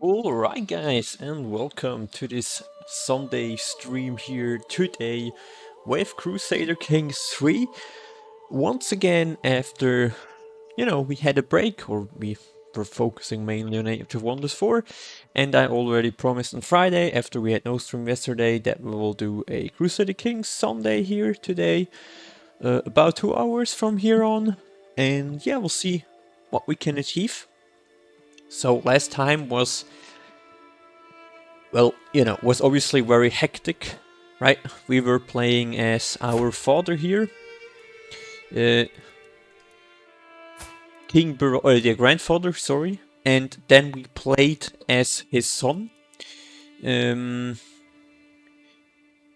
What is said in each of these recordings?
Alright guys, and welcome to this Sunday stream here today with Crusader Kings III. Once again after, we had a break, or we were focusing mainly on Age of Wonders 4, and I already promised on Friday, after we had no stream yesterday, that we will do a Crusader Kings Sunday here today, about 2 hours from here on, and yeah, we'll see what we can achieve. So last time was was obviously very hectic, right? We were playing as our father here, uh, the grandfather, sorry, and then we played as his son, um,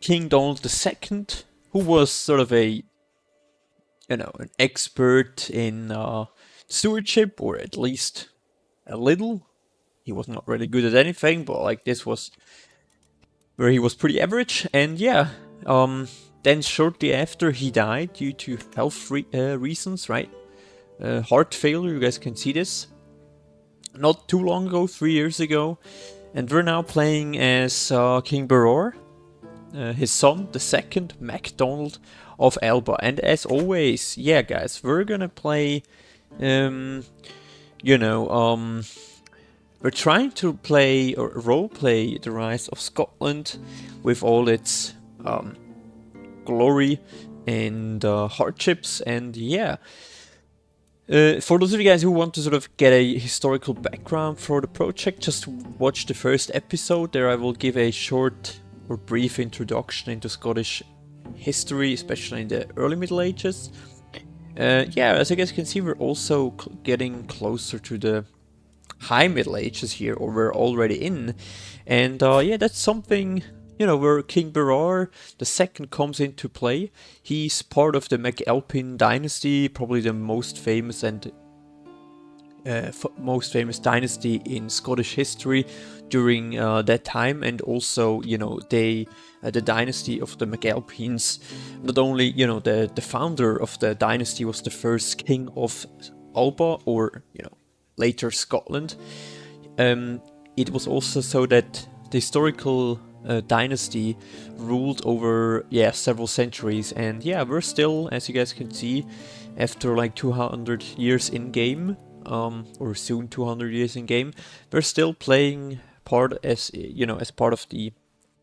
King Donald II, who was sort of an expert in stewardship, or at least a little. He was not really good at anything, but like this was where he was pretty average, and yeah, then shortly after he died due to health reasons, right? Heart failure, you guys can see this. Not too long ago, 3 years ago, and we're now playing as King Baror, his son, the second MacDonald of Alba. And as always, yeah guys, we're gonna play, we're trying to play or roleplay the Rise of Scotland with all its glory and hardships, and yeah. For those of you guys who want to sort of get a historical background for the project, just watch the first episode. There I will give a short or brief introduction into Scottish history, especially in the early Middle Ages. Yeah, as you guys can see, we're also getting closer to the High Middle Ages here, or we're already in. And yeah, that's something, where King Berar II comes into play. He's part of the MacAlpine dynasty, probably the most famous and most famous dynasty in Scottish history during that time, and also, the dynasty of the MacAlpines. Not only, the founder of the dynasty was the first king of Alba, or, later Scotland. It was also so that the historical dynasty ruled over several centuries, and yeah, we're still, as you guys can see, after like 200 years in game, or soon 200 years in game, we're still playing part as as part of the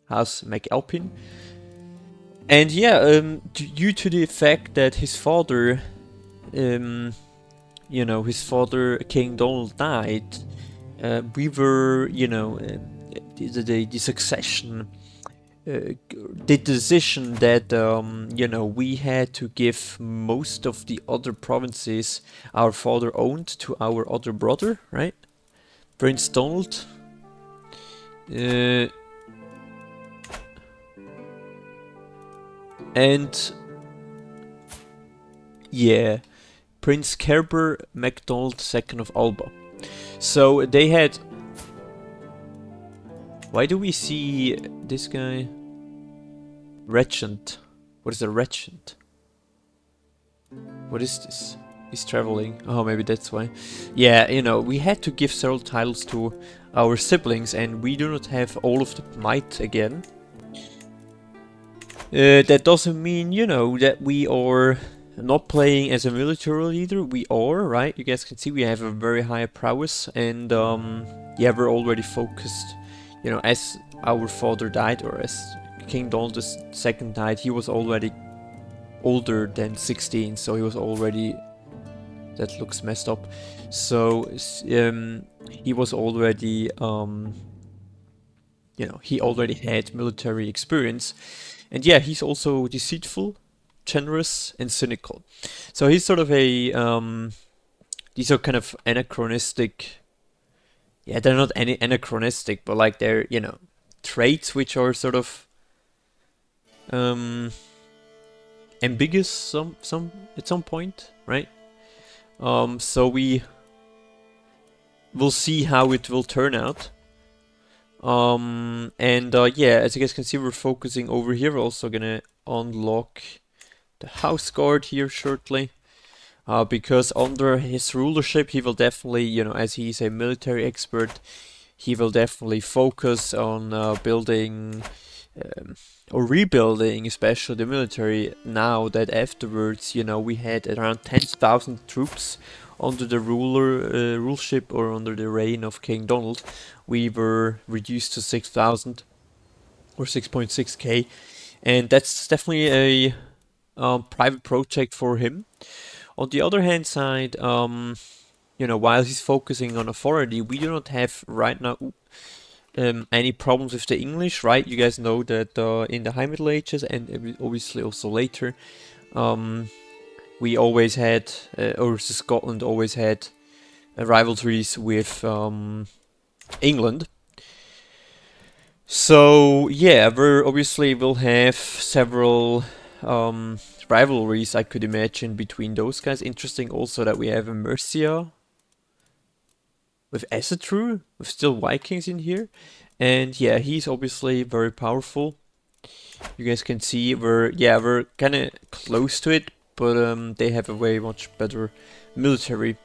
House MacAlpine. And yeah, due to the fact that his father, his father King Donald died, we were, the succession did the decision that, we had to give most of the other provinces our father owned to our other brother, right? Prince Donald. And yeah, Prince Kerber MacDonald II of Alba. So they had... Why do we see this guy? Regent. What is a regent? What is this? He's traveling. Oh, maybe that's why. Yeah, we had to give several titles to our siblings, and we do not have all of the might again. That doesn't mean, that we are not playing as a military leader. We are, right? You guys can see we have a very high prowess, and yeah, we're already focused. As our father died, or as King Donald II died, he was already older than 16, so he was already... That looks messed up. So, he was already, he already had military experience. And yeah, he's also deceitful, generous, and cynical. So he's sort of a... these are kind of anachronistic... Yeah, they're not any anachronistic, but like they're, traits which are sort of ambiguous at some point, right? So we will see how it will turn out. And yeah, as you guys can see, we're focusing over here. We're also gonna unlock the house guard here shortly. Because under his rulership, he will definitely, as he's a military expert, he will definitely focus on building or rebuilding, especially the military, now that afterwards, you know, we had around 10,000 troops under the ruleship or under the reign of King Donald. We were reduced to 6,000 or 6.6k, and that's definitely a private project for him. On the other hand side, you know, while he's focusing on authority, we do not have right now any problems with the English, right? You guys know that in the High Middle Ages and obviously also later, we always had, or Scotland always had rivalries with England. So yeah, we obviously will have several rivalries, I could imagine, between those guys. Interesting also that we have a Mercia with Essetru, with still Vikings in here. And yeah, he's obviously very powerful. You guys can see we're kind of close to it, but they have a way much better military.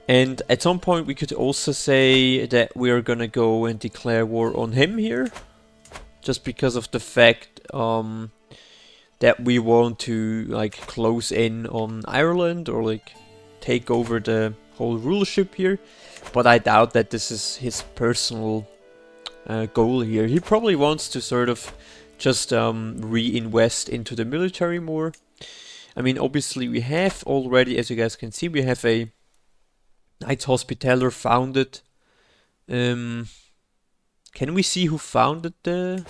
And at some point we could also say that we're gonna go and declare war on him here, just because of the fact that we want to like close in on Ireland or like take over the whole rulership here. But I doubt that this is his personal goal here. He probably wants to sort of just reinvest into the military more. I mean, obviously we have already, as you guys can see, we have a Knights Hospitaller founded. Can we see who founded this?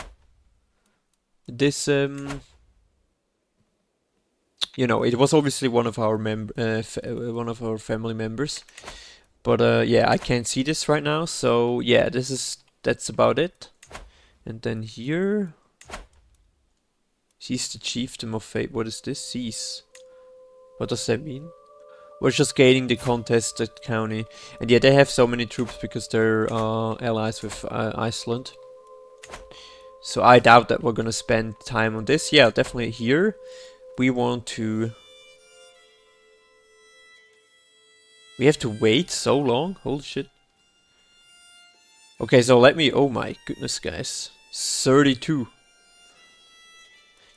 You know, it was obviously one of our one of our family members. But yeah, I can't see this right now. So yeah, that's about it. And then here, sees the chiefdom of fate. What is this? Sees. What does that mean? We're just gaining the contested county. And yeah, they have so many troops because they're allies with Iceland. So I doubt that we're gonna spend time on this. Yeah, definitely here. We want to... We have to wait so long? Holy shit. Okay, so let me... Oh my goodness, guys. 32.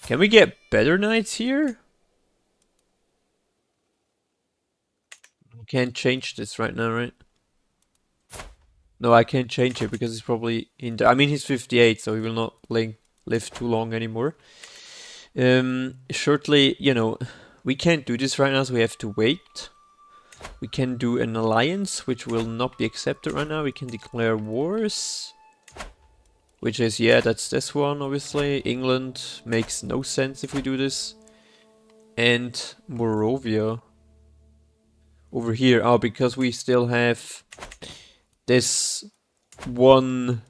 Can we get better knights here? We can't change this right now, right? No, I can't change it because he's probably in there. I mean, he's 58, so he will not live too long anymore. Shortly, you know, we can't do this right now, so we have to wait. We can do an alliance, which will not be accepted right now. We can declare wars. Which is, yeah, that's this one, obviously. England makes no sense if we do this. And Moravia. Over here. Oh, because we still have this one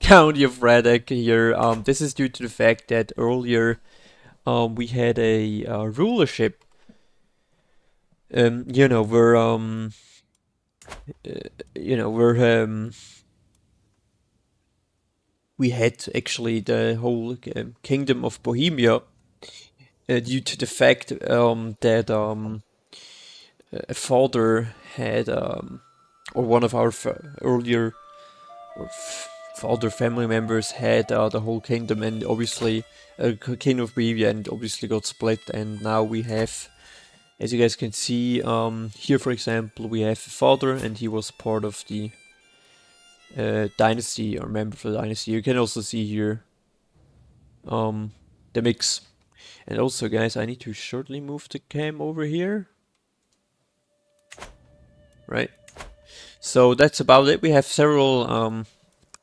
county of Radek here. This is due to the fact that earlier we had a rulership. You know, we had actually the whole kingdom of Bohemia due to the fact that a father had, or one of our earlier father family members had the whole kingdom, and obviously kingdom of Bohemia, and obviously got split, and now we have, as you guys can see here, for example, we have a father, and he was part of the dynasty, or member of the dynasty. You can also see here the mix. And also, guys, I need to shortly move the cam over here. Right. So that's about it. We have several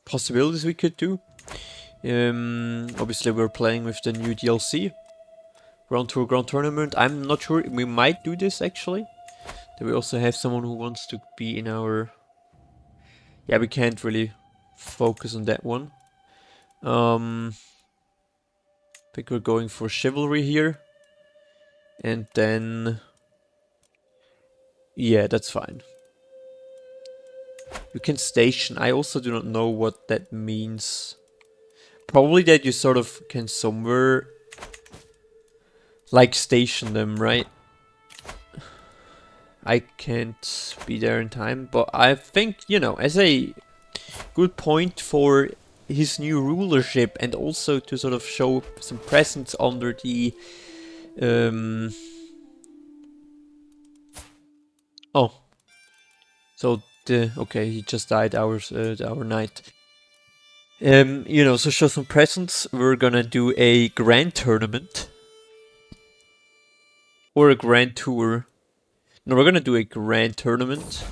possibilities we could do. Obviously, we're playing with the new DLC, Grand Tour Grand Tournament. I'm not sure. We might do this actually. Then we also have someone who wants to be in our... Yeah, we can't really focus on that one. I think we're going for chivalry here. And then... Yeah, that's fine. You can station. I also do not know what that means. Probably that you sort of can somewhere... like station them, right? I can't be there in time, but I think, you know, as a good point for his new rulership and also to sort of show some presence under the oh, so the okay, he just died, our knight. You know, so show some presence. We're gonna do a grand tournament or a grand tour. No, we're gonna do a grand tournament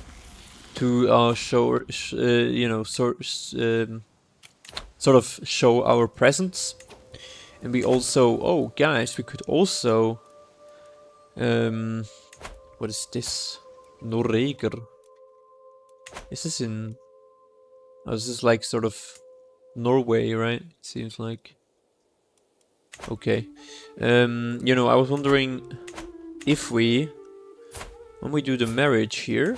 to show, you know, sort of show our presence. And we also, oh guys, we could also, what is this? Noreger. Is this in, oh, this is like sort of Norway, right? It seems like. Okay. You know, I was wondering if we, when we do the marriage here,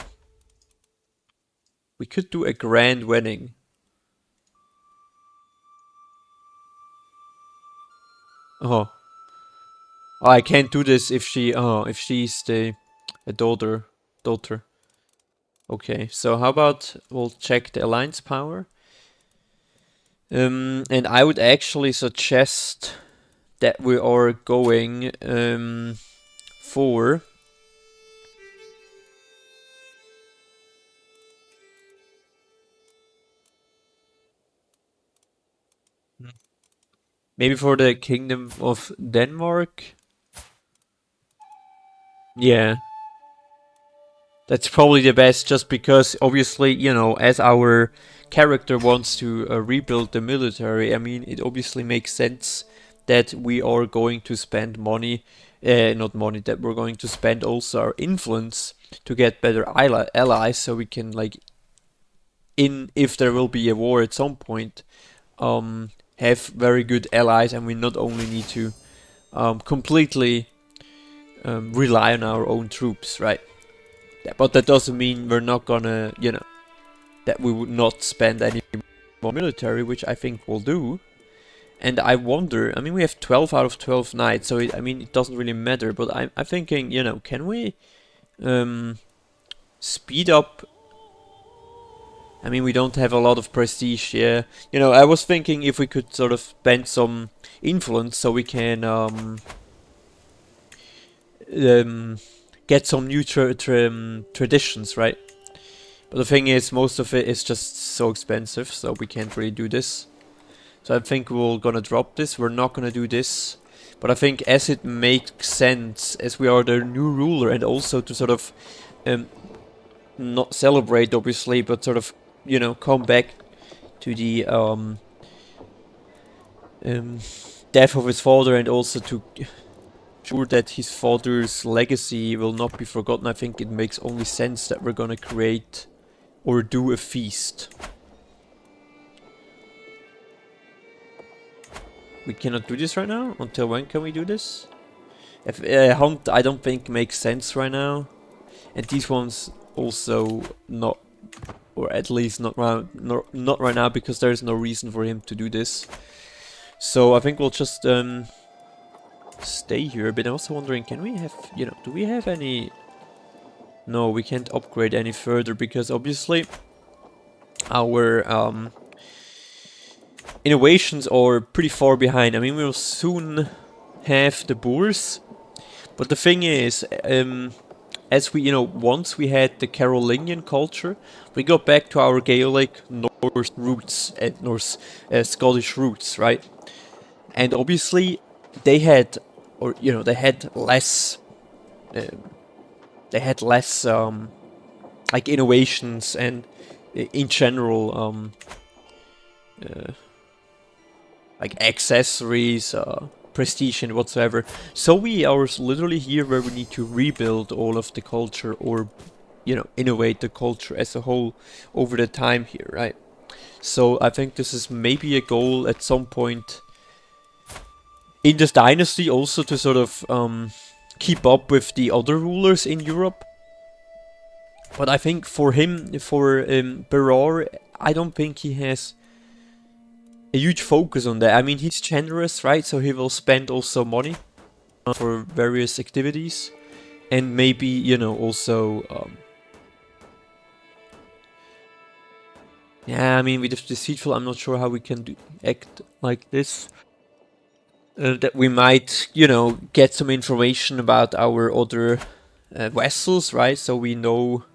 we could do a grand wedding. Oh. Oh, I can't do this if she, oh, if she's a daughter. Okay, so how about we'll check the alliance power. And I would actually suggest that we are going for maybe for the Kingdom of Denmark. Yeah, that's probably the best, just because obviously, you know, as our character wants to rebuild the military, I mean, it obviously makes sense that we are going to spend money, not money, that we're going to spend also our influence to get better allies, so we can, like, if there will be a war at some point, have very good allies, and we not only need to completely rely on our own troops, right? Yeah, but that doesn't mean we're not gonna, you know, that we would not spend any more military, which I think we'll do. And I wonder, I mean, we have 12 out of 12 knights, so I mean, it doesn't really matter, but I'm thinking, you know, can we speed up? I mean, we don't have a lot of prestige, yeah. You know, I was thinking if we could sort of spend some influence so we can get some new traditions, right? But the thing is, most of it is just so expensive, so we can't really do this. So I think we're gonna drop this. We're not gonna do this. But I think as it makes sense, as we are the new ruler, and also to sort of not celebrate, obviously, but sort of, you know, come back to the death of his father, and also to sure that his father's legacy will not be forgotten. I think it makes only sense that we're gonna create or do a feast. We cannot do this right now? Until when can we do this? If, hunt, I don't think makes sense right now. And these ones also not, or at least not right now, because there's no reason for him to do this. So I think we'll just stay here. But I'm also wondering, can we have, you know, do we have any... No, we can't upgrade any further, because obviously our innovations are pretty far behind. I mean, we'll soon have the Boers, but the thing is, as we, you know, once we had the Carolingian culture, we got back to our Gaelic Norse roots and Norse Scottish roots, right? And obviously, they had, or you know, they had less like innovations and in general like accessories, prestige and whatsoever. So we are literally here where we need to rebuild all of the culture, or, you know, innovate the culture as a whole over the time here, right? So I think this is maybe a goal at some point in this dynasty, also to sort of keep up with the other rulers in Europe. But I think for him, for Berar, I don't think he has a huge focus on that. I mean, he's generous, right? So he will spend also money for various activities. And maybe, you know, also... yeah, I mean, with the deceitful, I'm not sure how we can act like this. That we might, you know, get some information about our other vessels, right? So we know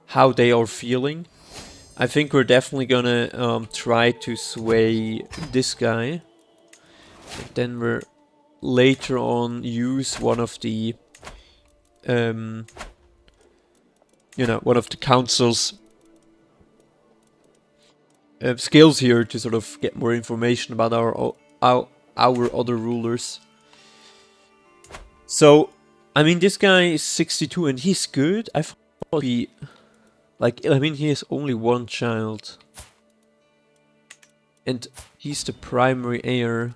how they are feeling. I think we're definitely gonna try to sway this guy. And then we're later on use one of the, you know, one of the council's skills here to sort of get more information about our other rulers. So, I mean, this guy is 62 and he's good. I thought he, like, I mean, he has only one child. And he's the primary heir.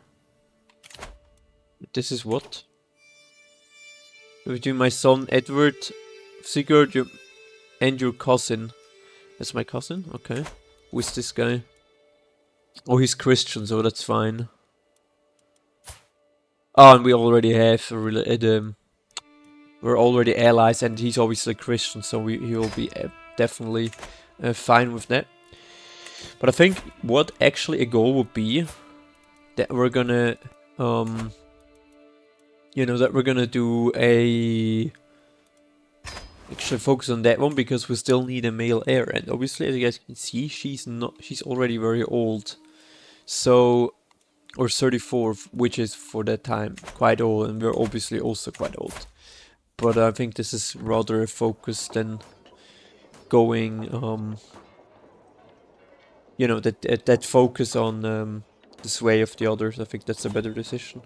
This is what? Between my son Edward, Sigurd, and your cousin. That's my cousin? Okay. Who is this guy? Oh, he's Christian, so that's fine. Oh, and we already have we're already allies, and he's obviously Christian, so he will be definitely fine with that. But I think what actually a goal would be that we're gonna, you know, that we're gonna do a actually focus on that one because we still need a male heir, and obviously, as you guys can see, she's already very old, so. Or 34, which is for that time quite old, and we're obviously also quite old. But I think this is rather a focus than going, you know, that focus on the sway of the others. I think that's a better decision.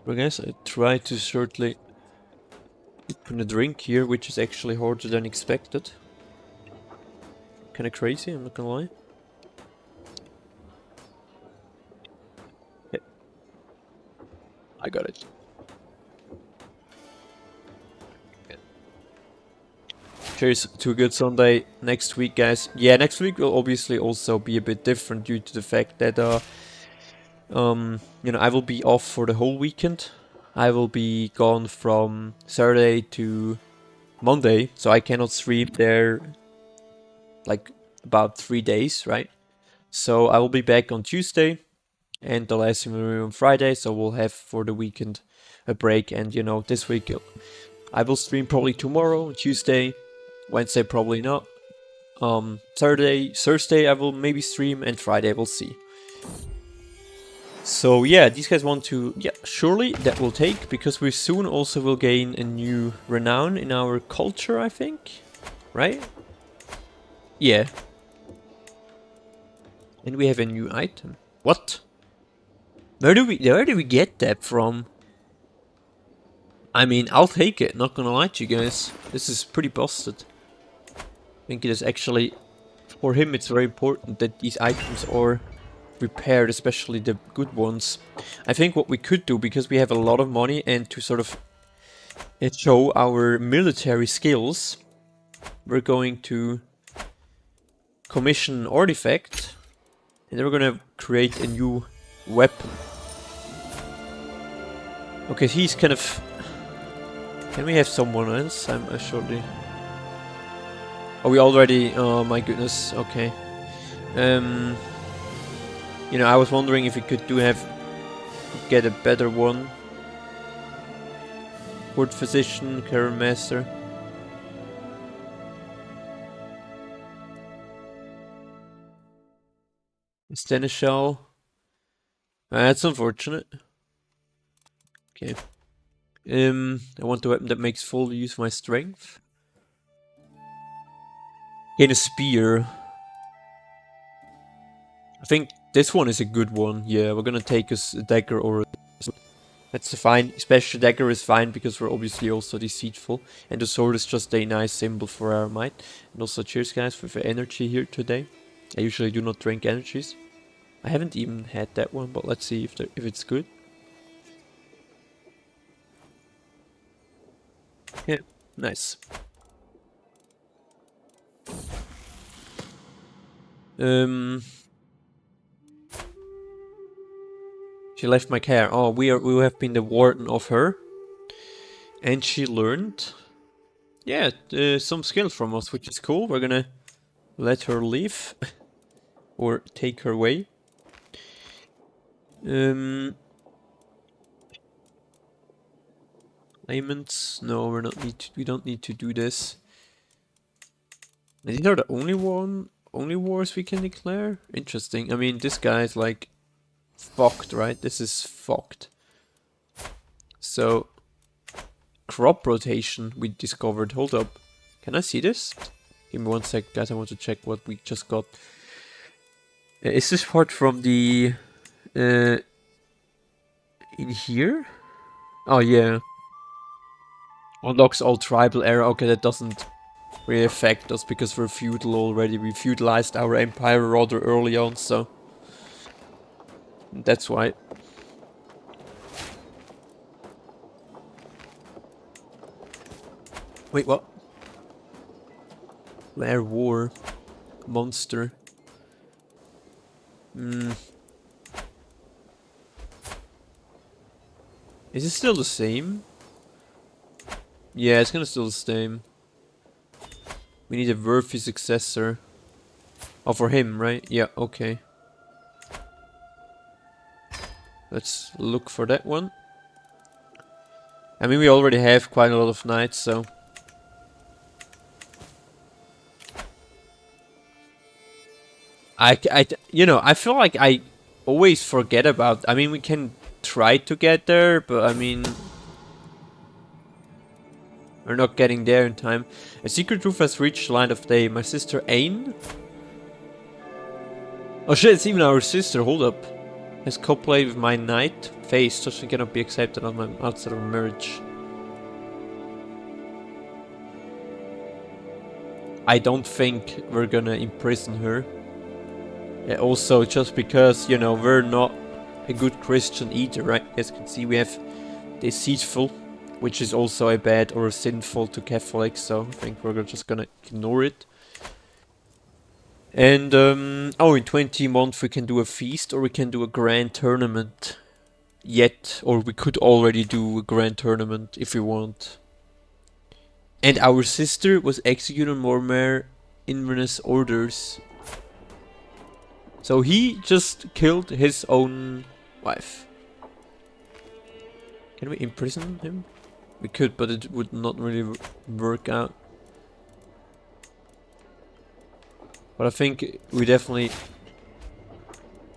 But I guess I try to shortly open a drink here, which is actually harder than expected. Kinda crazy, I'm not gonna lie. Yeah, I got it. Cheers to a good Sunday next week, guys. Yeah, next week will obviously also be a bit different due to the fact that, you know, I will be off for the whole weekend. I will be gone from Saturday to Monday, so I cannot stream there like about 3 days, right? So I will be back on Tuesday, and the last stream will be on Friday, so we'll have for the weekend a break. And you know, this week I will stream probably tomorrow, Tuesday, Wednesday probably not. Saturday, Thursday I will maybe stream, and Friday we'll see. So yeah, these guys want to, yeah, surely that will take, because we soon also will gain a new renown in our culture, I think, right? Yeah. And we have a new item. What? Where do we get that from? I mean, I'll take it, not gonna lie to you guys. This is pretty busted. I think it is actually, for him it's very important that these items are repaired, especially the good ones. I think what we could do, because we have a lot of money, and to sort of show our military skills, we're going to commission an artifact, and then we're gonna create a new weapon. Okay, he's kind of... Can we have someone else? I'm shortly... Oh, we already... Oh my goodness, okay. You know, I was wondering if we could get a better one. Court physician, current master. Seneschal. That's unfortunate. Okay. I want a weapon that makes full use of my strength. Gain a spear. I think this one is a good one. Yeah, we're gonna take us a dagger or a... That's fine. Special dagger is fine because we're obviously also deceitful. And the sword is just a nice symbol for our might. And also cheers guys for the energy here today. I usually do not drink energies. I haven't even had that one, but let's see if it's good. Yeah, nice. Um, she left my care. Oh, we have been the warden of her, and she learned, yeah, some skills from us, which is cool. We're gonna let her leave or take her away. Claimants? No, we don't need to do this. These are the only wars we can declare? Interesting. I mean, this guy's like fucked, right? This is fucked. So, crop rotation we discovered. Hold up. Can I see this? Give me 1 sec, guys. I want to check what we just got. Is this part from the... in here? Oh, yeah. Unlocks all tribal era. Okay, that doesn't really affect us because we're feudal already. We feudalized our empire rather early on, so... That's why. Wait, what? Lair War. Monster. Is it still the same? Yeah, it's gonna still the same. We need a worthy successor. Oh, for him, right? Yeah, okay. Let's look for that one. I mean, we already have quite a lot of knights, so... you know, I feel like I always forget about... I mean, we can try to get there, but I mean... We're not getting there in time. A secret roof has reached the light of day. My sister Ain? Oh shit, it's even our sister, hold up. Has copulated with my knight. Face, such that cannot be accepted on my outside of marriage. I don't think we're gonna imprison her. Yeah, also, just because, you know, we're not a good Christian either, right? As you can see, we have deceitful, which is also a bad or a sinful to Catholics, so I think we're just gonna ignore it. And, oh, in 20 months we can do a feast or we can do a grand tournament. Yet, or we could already do a grand tournament if we want. And our sister was executed on Mormar Inverness orders. So he just killed his own wife. Can we imprison him? We could, but it would not really work out. But I think we definitely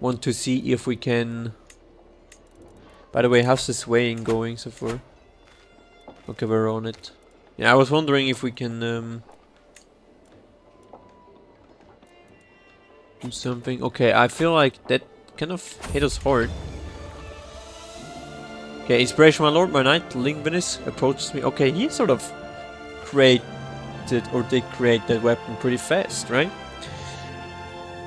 want to see if we can... By the way, how's the swaying going so far? Okay, we're on it. Yeah, I was wondering if we can do something. Okay, I feel like that kind of hit us hard. Okay, inspiration, my lord, my knight, Lingvinus approaches me. Okay, he sort of created or did create that weapon pretty fast, right?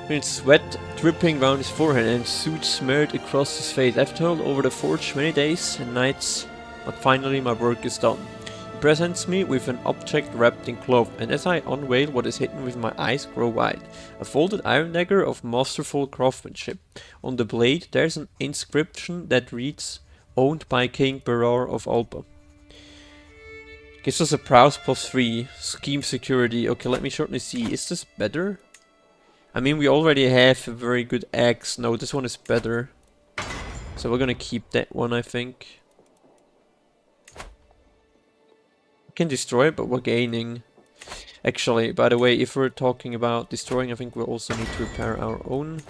With sweat dripping down his forehead and soot smeared across his face. I've toiled over the forge many days and nights, but finally my work is done. He presents me with an object wrapped in cloth, and as I unveil what is hidden with my eyes grow wide. A folded iron dagger of masterful craftsmanship. On the blade there's an inscription that reads, owned by King Berar of Alba. Gives us a prowess +3, scheme security. Okay, let me shortly see. Is this better? I mean, we already have a very good axe. No, this one is better. So we're gonna keep that one, I think. We can destroy it, but we're gaining. Actually, by the way, if we're talking about destroying, I think we also need to repair our own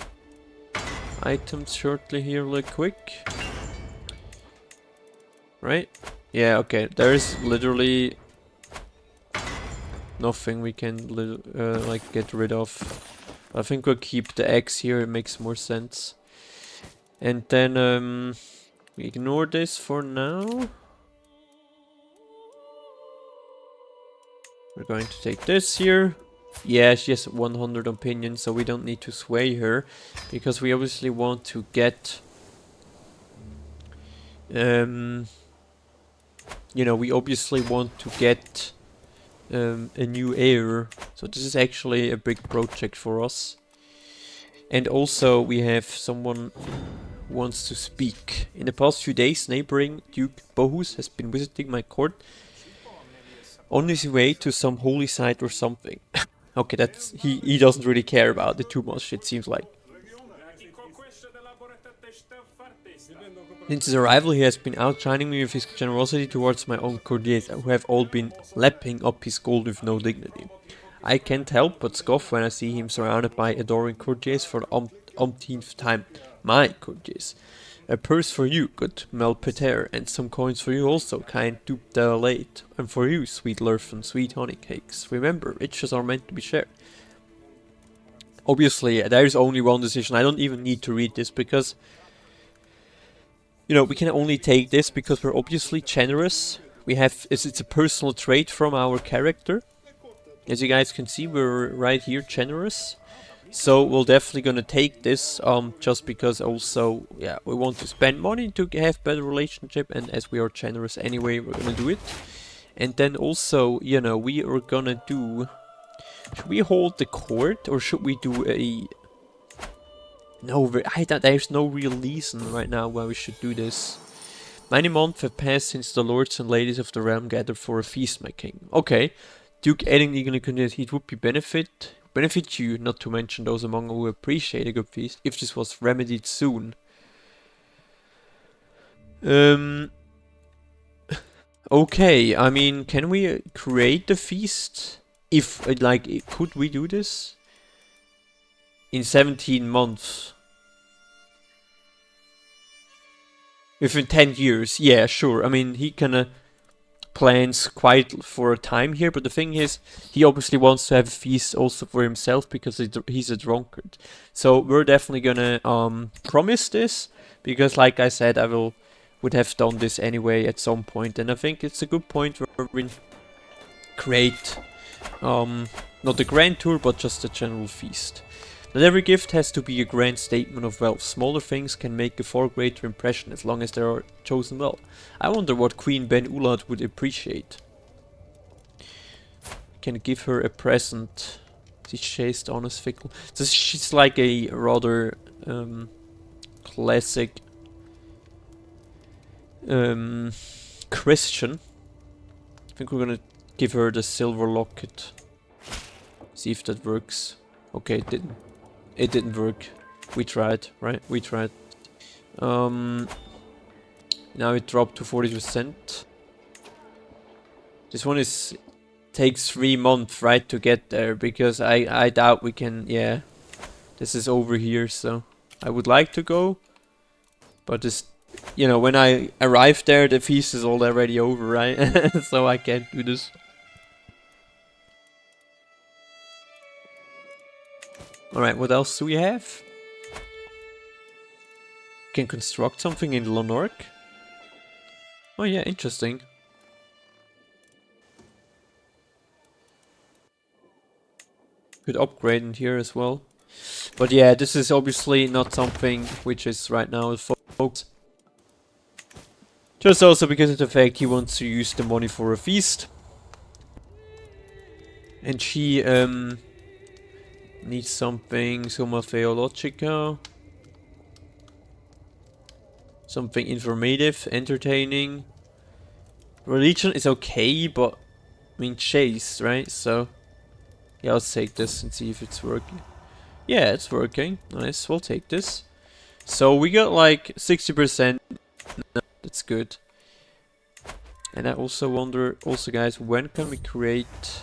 items shortly here, real quick. Right? Yeah, okay. There is literally nothing we can like get rid of. I think we'll keep the axe here, it makes more sense. And then we ignore this for now. We're going to take this here. Yeah, she has 100 opinions, so we don't need to sway her. Because we obviously want to get... you know, we obviously want to get a new heir. So this is actually a big project for us. And also we have someone who wants to speak. In the past few days, neighboring Duke Bohus has been visiting my court on his way to some holy site or something. Okay, that's he doesn't really care about it too much, it seems like. Since his arrival, he has been outshining me with his generosity towards my own courtiers, who have all been lapping up his gold with no dignity. I can't help but scoff when I see him surrounded by adoring courtiers for the umpteenth time. My courtiers. A purse for you, good Melpeter, and some coins for you also, kind Duke de Late. And for you, sweet Lurfen, sweet honey cakes. Remember, riches are meant to be shared. Obviously, there is only one decision. I don't even need to read this because, you know, we can only take this because we're obviously generous. We have, it's a personal trait from our character. As you guys can see, we're right here generous. So we're definitely gonna take this, just because also, yeah, we want to spend money to have better relationship, and as we are generous anyway, we're gonna do it. And then also, you know, we are gonna do... Should we hold the court, or should we do a... No, there's no real reason right now why we should do this. Many months have passed since the lords and ladies of the realm gathered for a feast, my king. Okay. Duke Eddington, it would benefit you, not to mention those among who appreciate a good feast, if this was remedied soon. Okay, I mean, can we create the feast? If, like, could we do this? In 17 months. Within 10 years, yeah, sure. I mean, he kinda plans quite for a time here, but the thing is, he obviously wants to have a feast also for himself because he's a drunkard. So we're definitely gonna promise this, because like I said, would have done this anyway at some point, and I think it's a good point where we create not a grand tour, but just a general feast. Not every gift has to be a grand statement of wealth. Smaller things can make a far greater impression as long as they are chosen well. I wonder what Queen Ben Ulad would appreciate. Can give her a present. She's chaste, honest, fickle. So she's like a rather classic Christian. I think we're gonna give her the silver locket. See if that works. Okay, it didn't. It didn't work. We tried, right? We tried. Now it dropped to 40%. This one takes 3 months, right, to get there, because I doubt we can. Yeah, this is over here, so I would like to go, but this, you know, when I arrive there, the feast is already over, right? So I can't do this. Alright, what else do we have? Can construct something in Lonork? Oh yeah, interesting. Could upgrade in here as well. But yeah, this is obviously not something which is right now focused. Just also because of the fact he wants to use the money for a feast. And she needs something Summa Theologica. Something informative, entertaining. Religion is okay, but I mean chase, right? So yeah, let's take this and see if it's working. Yeah, it's working. Nice, we'll take this. So we got like 60%. That's good. And I also wonder, guys, when can we create...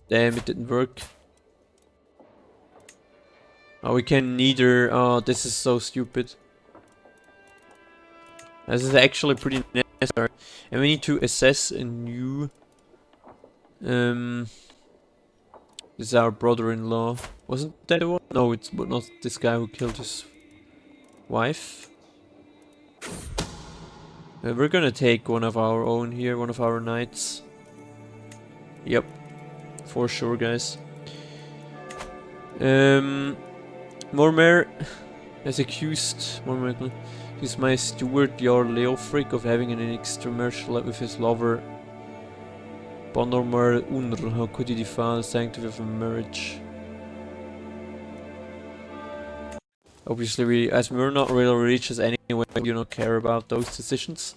Damn, it didn't work. Oh, we can neither... Oh, this is so stupid. This is actually pretty necessary. And we need to assess a new... This is our brother-in-law. Wasn't that the one? No, it's not this guy who killed his wife. We're gonna take one of our own here, one of our knights. Yep. For sure, guys. Mormer has accused my steward Jarl Leofric of having an extramarital with his lover Bonormar Unr. How could he defile the sanctity of a marriage? Obviously, as we're not really religious anyway, we do not care about those decisions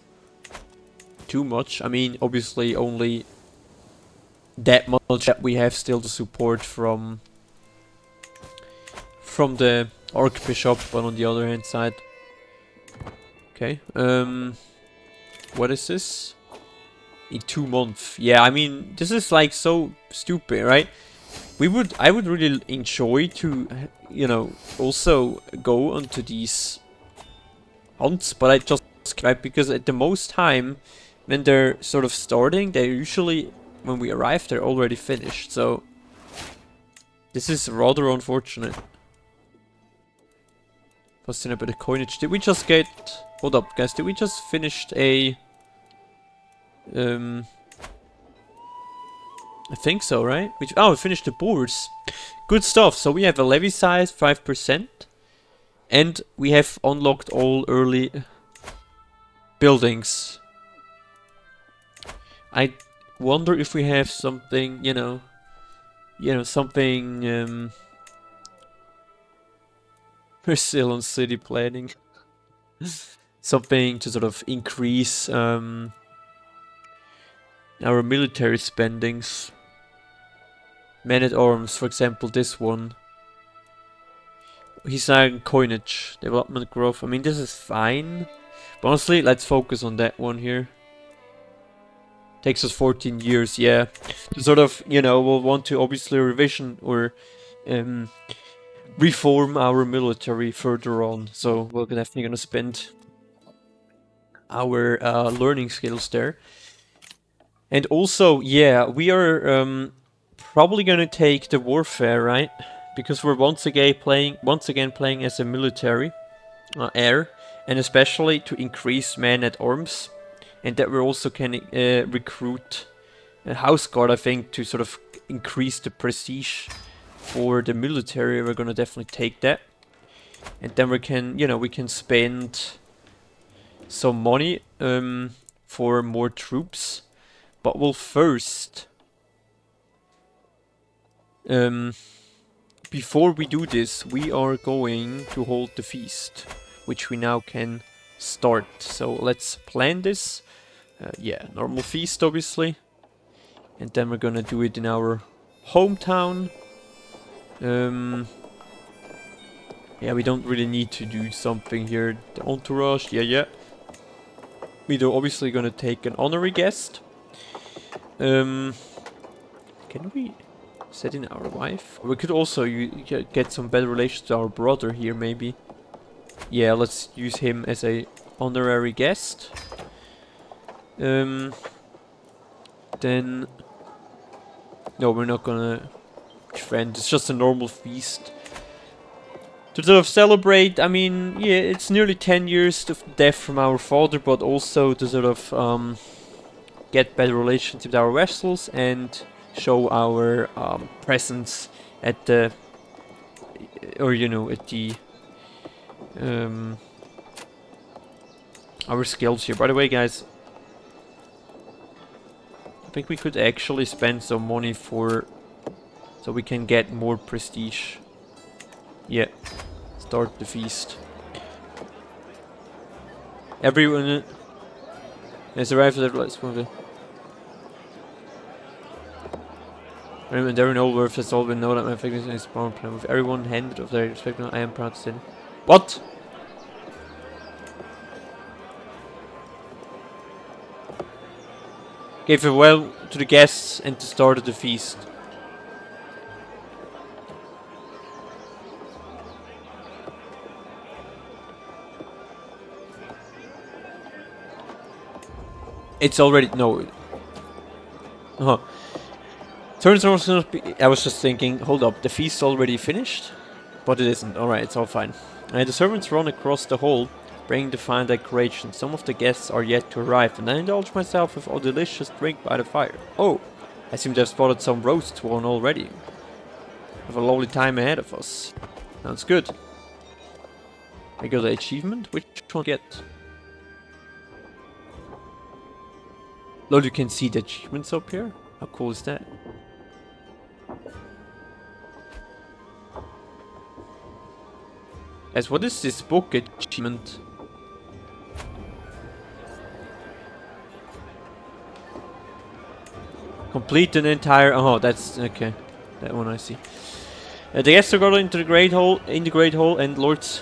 too much. I mean, obviously, only that much that we have still the support from the Archbishop, but on the other hand side. Okay, what is this? In 2 months. Yeah, I mean, this is like so stupid, right? I would really enjoy to, you know, also go onto these hunts, but I just, right, because at the most time, when they're sort of starting, they're usually, when we arrive, they're already finished, so this is rather unfortunate. Posting a bit of coinage. Did we just get... Hold up, guys. Did we just finish a... I think so, right? Oh, we finished the boards. Good stuff. So we have a levy size, 5%. And we have unlocked all early buildings. I wonder if we have something, you know, something... We're still on city planning. Something to sort of increase our military spendings. Men at arms, for example, this one. He's saying coinage, development growth. I mean, this is fine. But honestly, let's focus on that one here. Takes us 14 years, yeah. To sort of, you know, we'll want to obviously revision or reform our military further on. So we're definitely gonna spend our learning skills there. And also, yeah, we are probably gonna take the warfare, right? Because we're once again playing as a military air, and especially to increase men at arms, and that we also can recruit a house guard, I think, to sort of increase the prestige for the military. We're gonna definitely take that, and then we can, you know, we can spend some money for more troops, but we'll first before we do this, we are going to hold the feast, which we now can start. So let's plan this. Yeah, normal feast, obviously. And then we're gonna do it in our hometown. Yeah, we don't really need to do something here. The entourage, yeah. We're obviously gonna take an honorary guest. Can we set in our wife? We could also get some better relations to our brother here, maybe. Yeah, let's use him as a honorary guest. Then... No, we're not gonna friend. It's just a normal feast. To sort of celebrate, I mean, yeah, it's nearly 10 years of death from our father, but also to sort of get better relations with our vassals and show our presence at the, or you know, at the our skills here. By the way, guys, I think we could actually spend some money so we can get more prestige. Yeah, start the feast. Everyone has arrived at the last one. And there are no words, that's all we know that my fitness is power plan. With everyone handed of their respect, I am proud to say. What? Gave farewell to the guests and to start the feast. It's already... no. Uh-huh. Turns out I was just thinking, hold up, the feast's already finished? But it isn't. Alright, it's all fine. The servants run across the hall, bringing the fine decorations. Some of the guests are yet to arrive, and I indulge myself with a delicious drink by the fire. Oh, I seem to have spotted some roast one already. We have a lovely time ahead of us. Sounds good. I got the achievement? Which one get? Lord, you can see the achievements up here? How cool is that? Guys, what is this book achievement? Complete an entire... Oh, that's... Okay. That one I see. The guests are gathered into the Great Hall, and lords,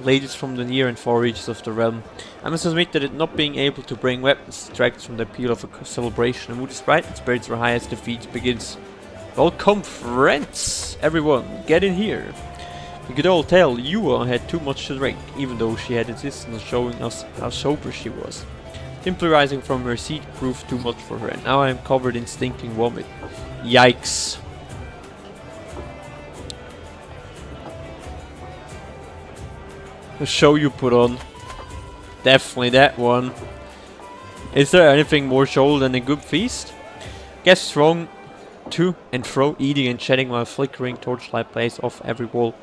ladies from the near and far reaches of the realm. I must admit that it not being able to bring weapons distracts from the appeal of a celebration. The mood is bright and spirits are high as the feast begins. Welcome, friends! Everyone, get in here! We could all tell Yua had too much to drink, even though she had insisted on showing us how sober she was. Simply rising from her seat proved too much for her, and now I am covered in stinking vomit. Yikes. The show you put on. Definitely that one. Is there anything more show than a good feast? Guests throng to and fro, eating and chatting while flickering torchlight plays off every wall.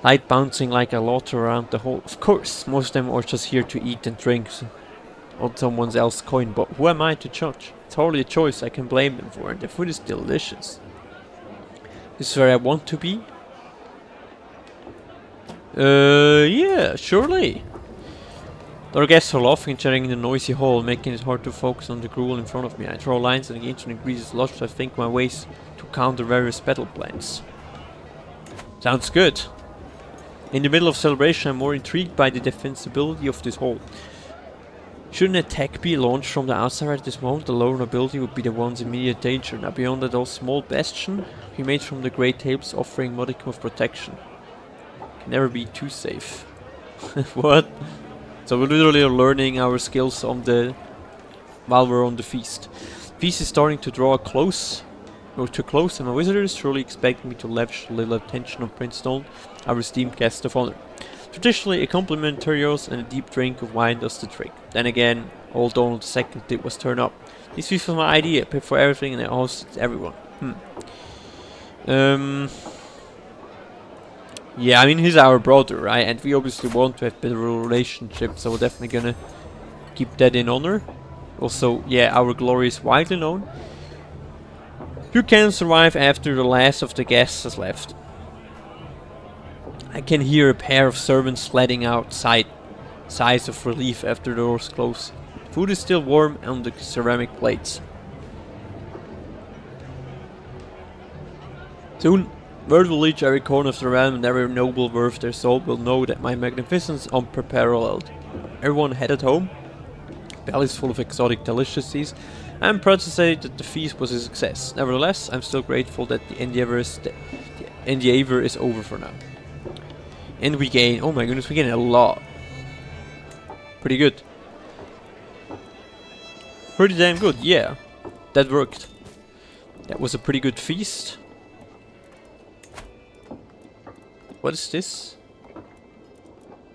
Light bouncing like a laughter around the hall. Of course, most of them are just here to eat and drink on someone else's coin, but who am I to judge? It's hardly a choice I can blame them for, and the food is delicious. This is where I want to be? Yeah, surely. Our guests are laughing and chatting in the noisy hall, making it hard to focus on the gruel in front of me. I draw lines and the ancient ingredients lodged. I think my ways to counter various battle plans. Sounds good. In the middle of celebration, I'm more intrigued by the defensibility of this hall. Should an attack be launched from the outside at this moment, the lower nobility would be the ones in immediate danger. Now beyond that, all small bastion we made from the great tables offering modicum of protection. Can never be too safe. What? So we're literally learning our skills on the while we're on the feast. Feast is starting to draw close, or too close, and my wizard is surely expecting me to lavish a little attention on Prince Stone, our esteemed guest of honor. Traditionally, a complimentary toast and a deep drink of wine does the trick. Then again, all Donald II did was turn up. This was my idea, paid for everything, and I hosted everyone. Yeah, I mean, he's our brother, right? And we obviously want to have a better relationship, so we're definitely gonna keep that in honor. Also, yeah, our glory is widely known. You can survive after the last of the guests has left. I can hear a pair of servants letting out sighs of relief after the doors close. Food is still warm on the ceramic plates. Soon, word will reach every corner of the realm, and every noble worth their salt will know that my magnificence is unparalleled. Everyone headed home, bellies full of exotic delicacies. I'm proud to say that the feast was a success. Nevertheless, I'm still grateful that the endeavor is over for now. And we gain, oh my goodness, we gain a lot. Pretty good. Pretty damn good, yeah. That worked. That was a pretty good feast. What is this?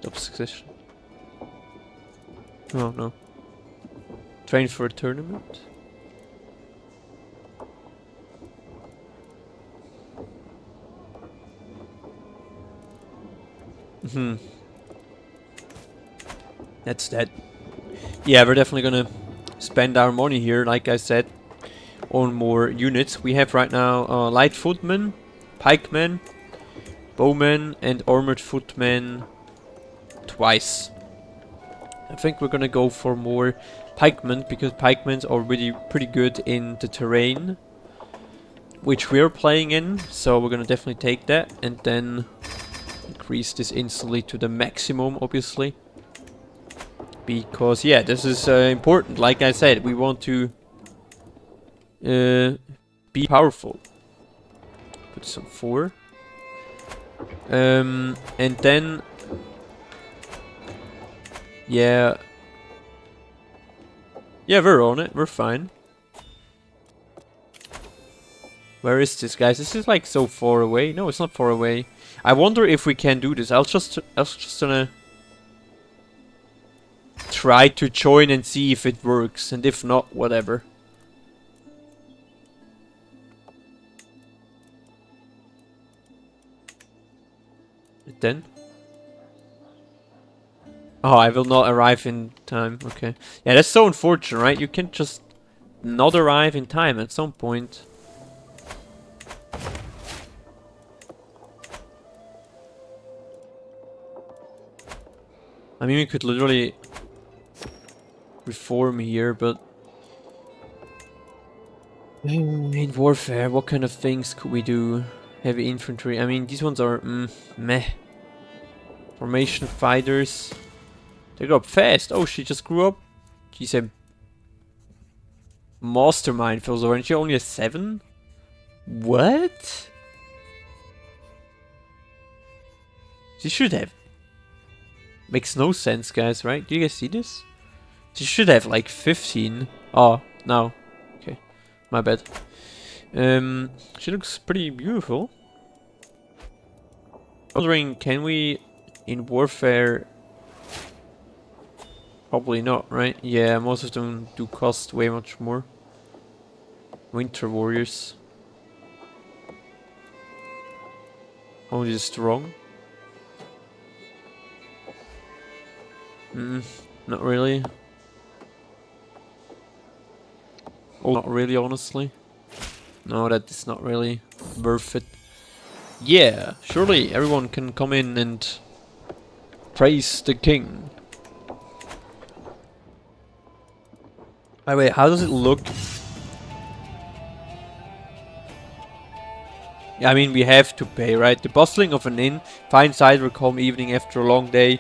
Top succession. Oh no. Train for a tournament? That's that. Yeah, we're definitely gonna spend our money here, like I said, on more units. We have right now light footmen, pikemen, bowmen, and armored footmen twice. I think we're gonna go for more pikemen, because pikemen are really pretty good in the terrain which we're playing in, so we're gonna definitely take that and then increase this instantly to the maximum, obviously, because yeah, this is important. Like I said, we want to be powerful. Put some 4. And then yeah, we're on it, we're fine. Where is this, guys? This is like so far away. No, it's not far away. I wonder if we can do this. I was just gonna try to join and see if it works, and if not, whatever. And then? Oh, I will not arrive in time. Okay. Yeah, that's so unfortunate, right? You can just not arrive in time at some point. I mean, we could literally reform here, but in warfare, what kind of things could we do? Heavy infantry. I mean, these ones are meh. Formation fighters. They grew up fast. Oh, she just grew up. She's a mastermind, feels over, and she only has 7? What? She should have. Makes no sense, guys, right? Do you guys see this? She should have like 15. Oh, no. Okay. My bad. She looks pretty beautiful. Wondering, can we in warfare? Probably not, right? Yeah, most of them do cost way much more. Winter warriors. Only strong. Not really. Oh, not really, honestly. No, that is not really worth it. Yeah, surely everyone can come in and praise the king. By the way, how does it look? Yeah, I mean, we have to pay, right? The bustling of an inn, fine cider calm evening after a long day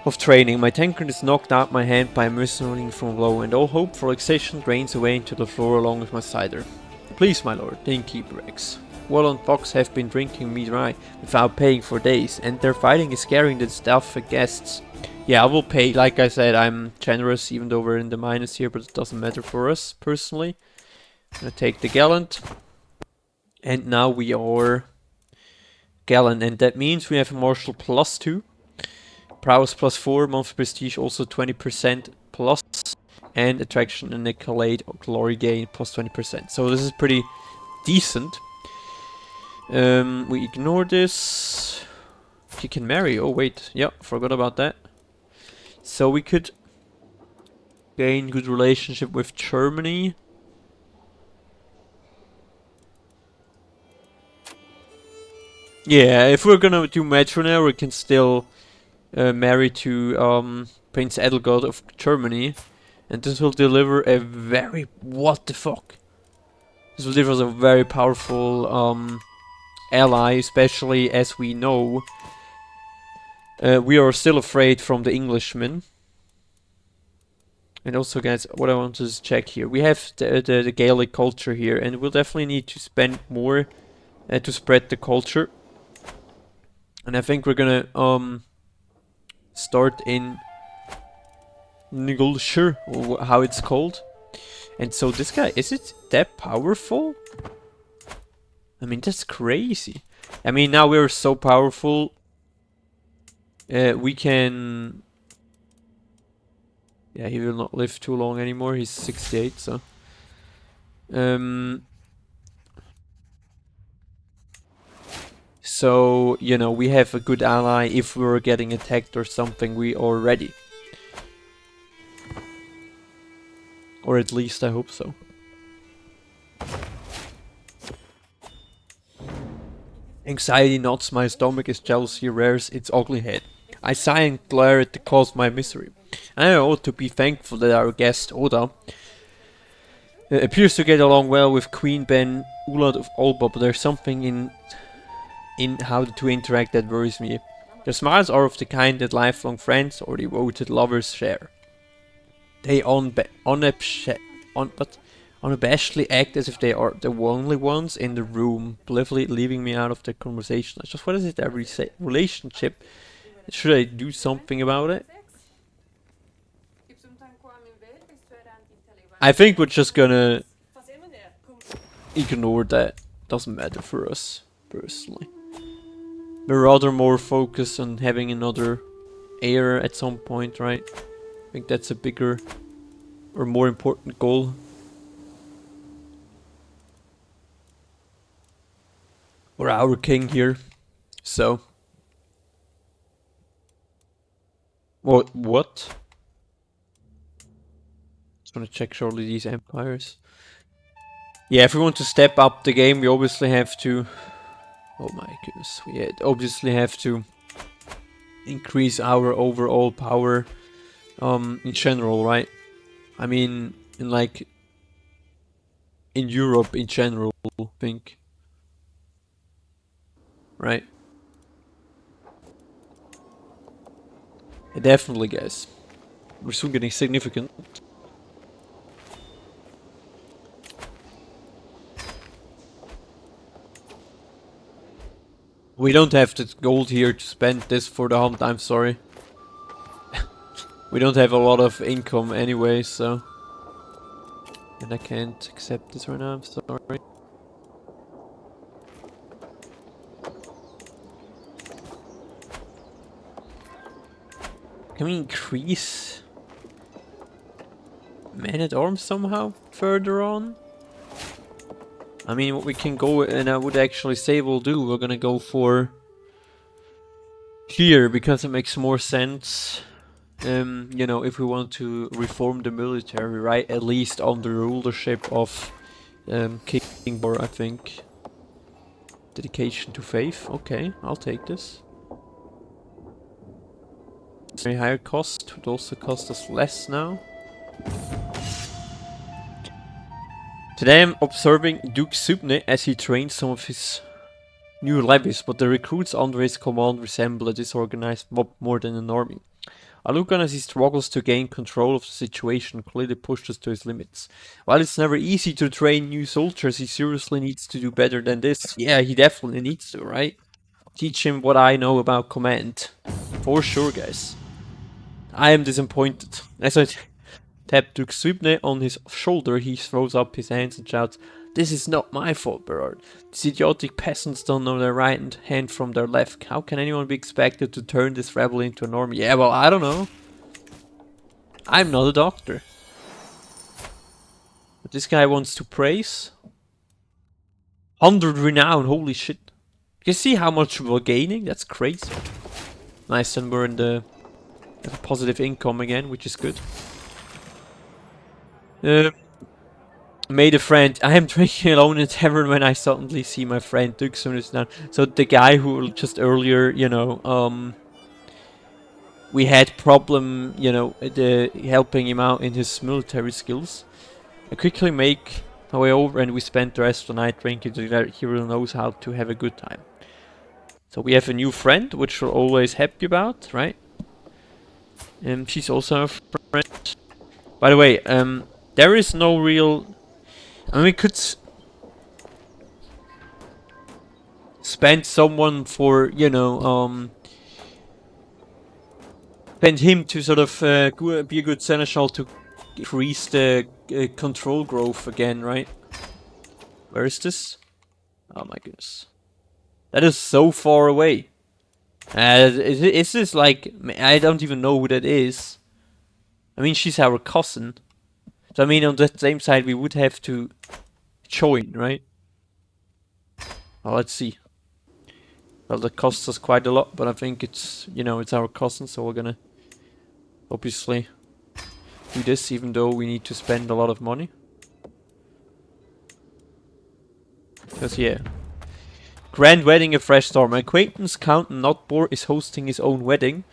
of training. My tankard is knocked out my hand by a mercenary from below, and all hope for relaxation drains away into the floor along with my cider. Please, my lord, the innkeeper begs. Wall and Fox have been drinking me dry without paying for days, and their fighting is scaring the staff and guests. Yeah, I will pay. Like I said, I'm generous, even though we're in the minus here, but it doesn't matter for us, personally. I'm gonna take the gallant. And now we are gallant, and that means we have a martial +2. Prowess +4, monthly prestige also 20% plus, and attraction and accolade or glory gain +20%. So this is pretty decent. We ignore this. She can marry. Oh wait, yeah, forgot about that. So we could gain good relationship with Germany. Yeah, if we're gonna do matrimony, we can still marry to Prince Edelgard of Germany, and this will deliver a very what the fuck. This will deliver us a very powerful ally, especially as we know we are still afraid from the Englishmen. And also, guys, what I want to check here, we have the Gaelic culture here, and we'll definitely need to spend more to spread the culture. And I think we're gonna start in Nigulshire, or how it's called. And so this guy, is it that powerful? I mean, that's crazy. I mean, now we're so powerful. We can... Yeah, he will not live too long anymore. He's 68, so... So, you know, we have a good ally. If we're getting attacked or something, we are ready. Or at least I hope so. Anxiety knots my stomach as jealousy rears its ugly head. I sigh and glare at the cause of my misery. I ought to be thankful that our guest, Oda, appears to get along well with Queen Ben Ulad of Alba, but there's something in how the two interact that worries me. Their smiles are of the kind that lifelong friends or devoted lovers share. They unabashedly act as if they are the only ones in the room, blithely leaving me out of the conversation. Just what is it every relationship? Should I do something about it? I think we're just gonna ignore that. Doesn't matter for us, personally. We're rather more focused on having another heir at some point, right? I think that's a bigger or more important goal. Or our king here. So. What? Just want to check shortly these empires. Yeah, if we want to step up the game, we obviously have to... Oh my goodness, we obviously have to increase our overall power in general, right? I mean, in Europe in general, I think, right? Definitely, guys. We're soon getting significant. We don't have the gold here to spend this for the hunt, I'm sorry. We don't have a lot of income anyway, so... And I can't accept this right now, I'm sorry. Can we increase man-at-arms somehow further on? I mean, what we can go, and I would actually say we'll do, we're gonna go for here, because it makes more sense. You know, if we want to reform the military, right? At least under rulership of King Bor, I think. Dedication to faith. Okay, I'll take this. Very higher cost, would also cost us less now. Today I'm observing Duke Subne as he trains some of his new levies, but the recruits under his command resemble a disorganized mob more than an army. I look on as he struggles to gain control of the situation, clearly pushed us to his limits. While it's never easy to train new soldiers, he seriously needs to do better than this. Yeah, he definitely needs to, right? Teach him what I know about command. For sure, guys. I am disappointed. As I tap Duke Swipne on his shoulder, he throws up his hands and shouts, "This is not my fault, Berard. These idiotic peasants don't know their right hand from their left. How can anyone be expected to turn this rebel into an army?" Yeah, well, I don't know. I'm not a doctor. But this guy wants to praise. 100 renown, holy shit. You see how much we're gaining? That's crazy. Nice, and we're in the positive income again, which is good. Made a friend. I am drinking alone in tavern when I suddenly see my friend Duke soon is down. So the guy who just earlier, you know, we had problem, you know, helping him out in his military skills. I quickly make my way over and we spent the rest of the night drinking together. He really knows how to have a good time. So we have a new friend, which we're always happy about, right? And she's also a friend. By the way, there is no real... I mean, we could spend someone for, you know, spend him to sort of be a good seneschal to increase the control growth again, right? Where is this? Oh my goodness. That is so far away. Is this like... I don't even know who that is. I mean, she's our cousin. So I mean, on the same side, we would have to join, right? Well, let's see. Well, that costs us quite a lot, but I think it's, you know, it's our cousin, so we're gonna obviously do this, even though we need to spend a lot of money. Because, yeah. Grand wedding, a fresh start. My acquaintance, Count Notbor, is hosting his own wedding.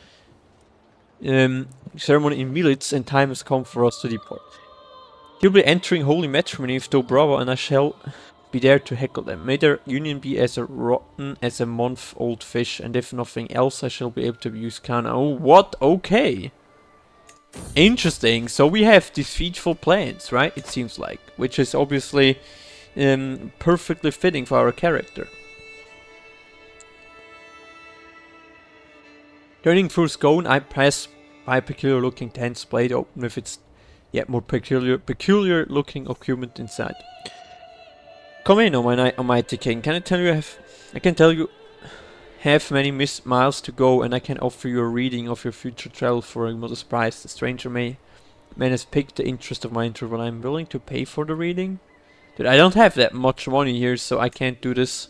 Ceremony in Militz, and time has come for us to depart. He'll be entering holy matrimony with Dobrava, and I shall be there to heckle them. May their union be as rotten as a month-old fish, and if nothing else, I shall be able to use Kana. Oh, what? Okay. Interesting. So we have these featful plans, right? It seems like, which is obviously perfectly fitting for our character. Turning through Scone, I pass by a peculiar-looking tent blade open with its yet more peculiar-looking occupant inside. Come in, Almighty King. I can tell you have many miles to go, and I can offer you a reading of your future travel for a modest price. The stranger man has piqued the interest of my interest, but I'm willing to pay for the reading. Dude, I don't have that much money here, so I can't do this.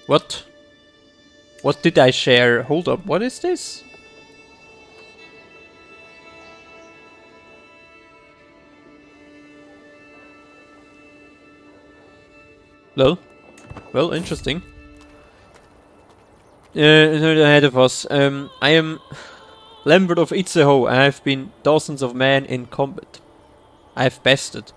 What? What did I share? Hold up, what is this? Well, interesting. Ahead of us. I am Lambert of Itzehoe, and I have been dozens of men in combat. I have bested.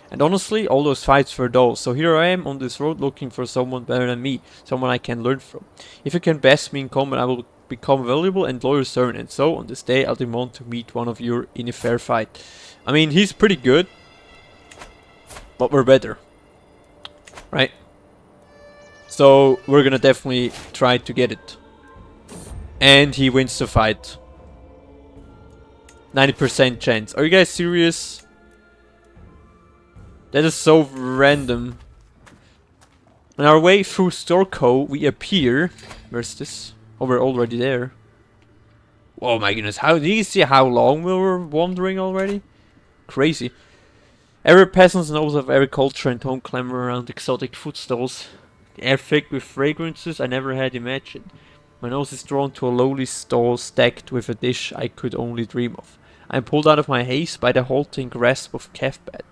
And honestly, all those fights were dull, so here I am on this road looking for someone better than me, someone I can learn from. If you can best me in combat, I will become a valuable and loyal servant, and so on this day I'll demand to meet one of you in a fair fight. I mean, he's pretty good, but we're better. Right? So, we're gonna definitely try to get it. And he wins the fight. 90% chance. Are you guys serious? That is so random. On our way through Storko, we appear... Where's this? Oh, we're already there. Oh my goodness, how do you see how long we were wandering already? Crazy. Every peasant's nose of every culture and tongue clamor around exotic food stalls. The air thick with fragrances I never had imagined. My nose is drawn to a lowly stall stacked with a dish I could only dream of. I am pulled out of my haze by the halting grasp of calf-bat.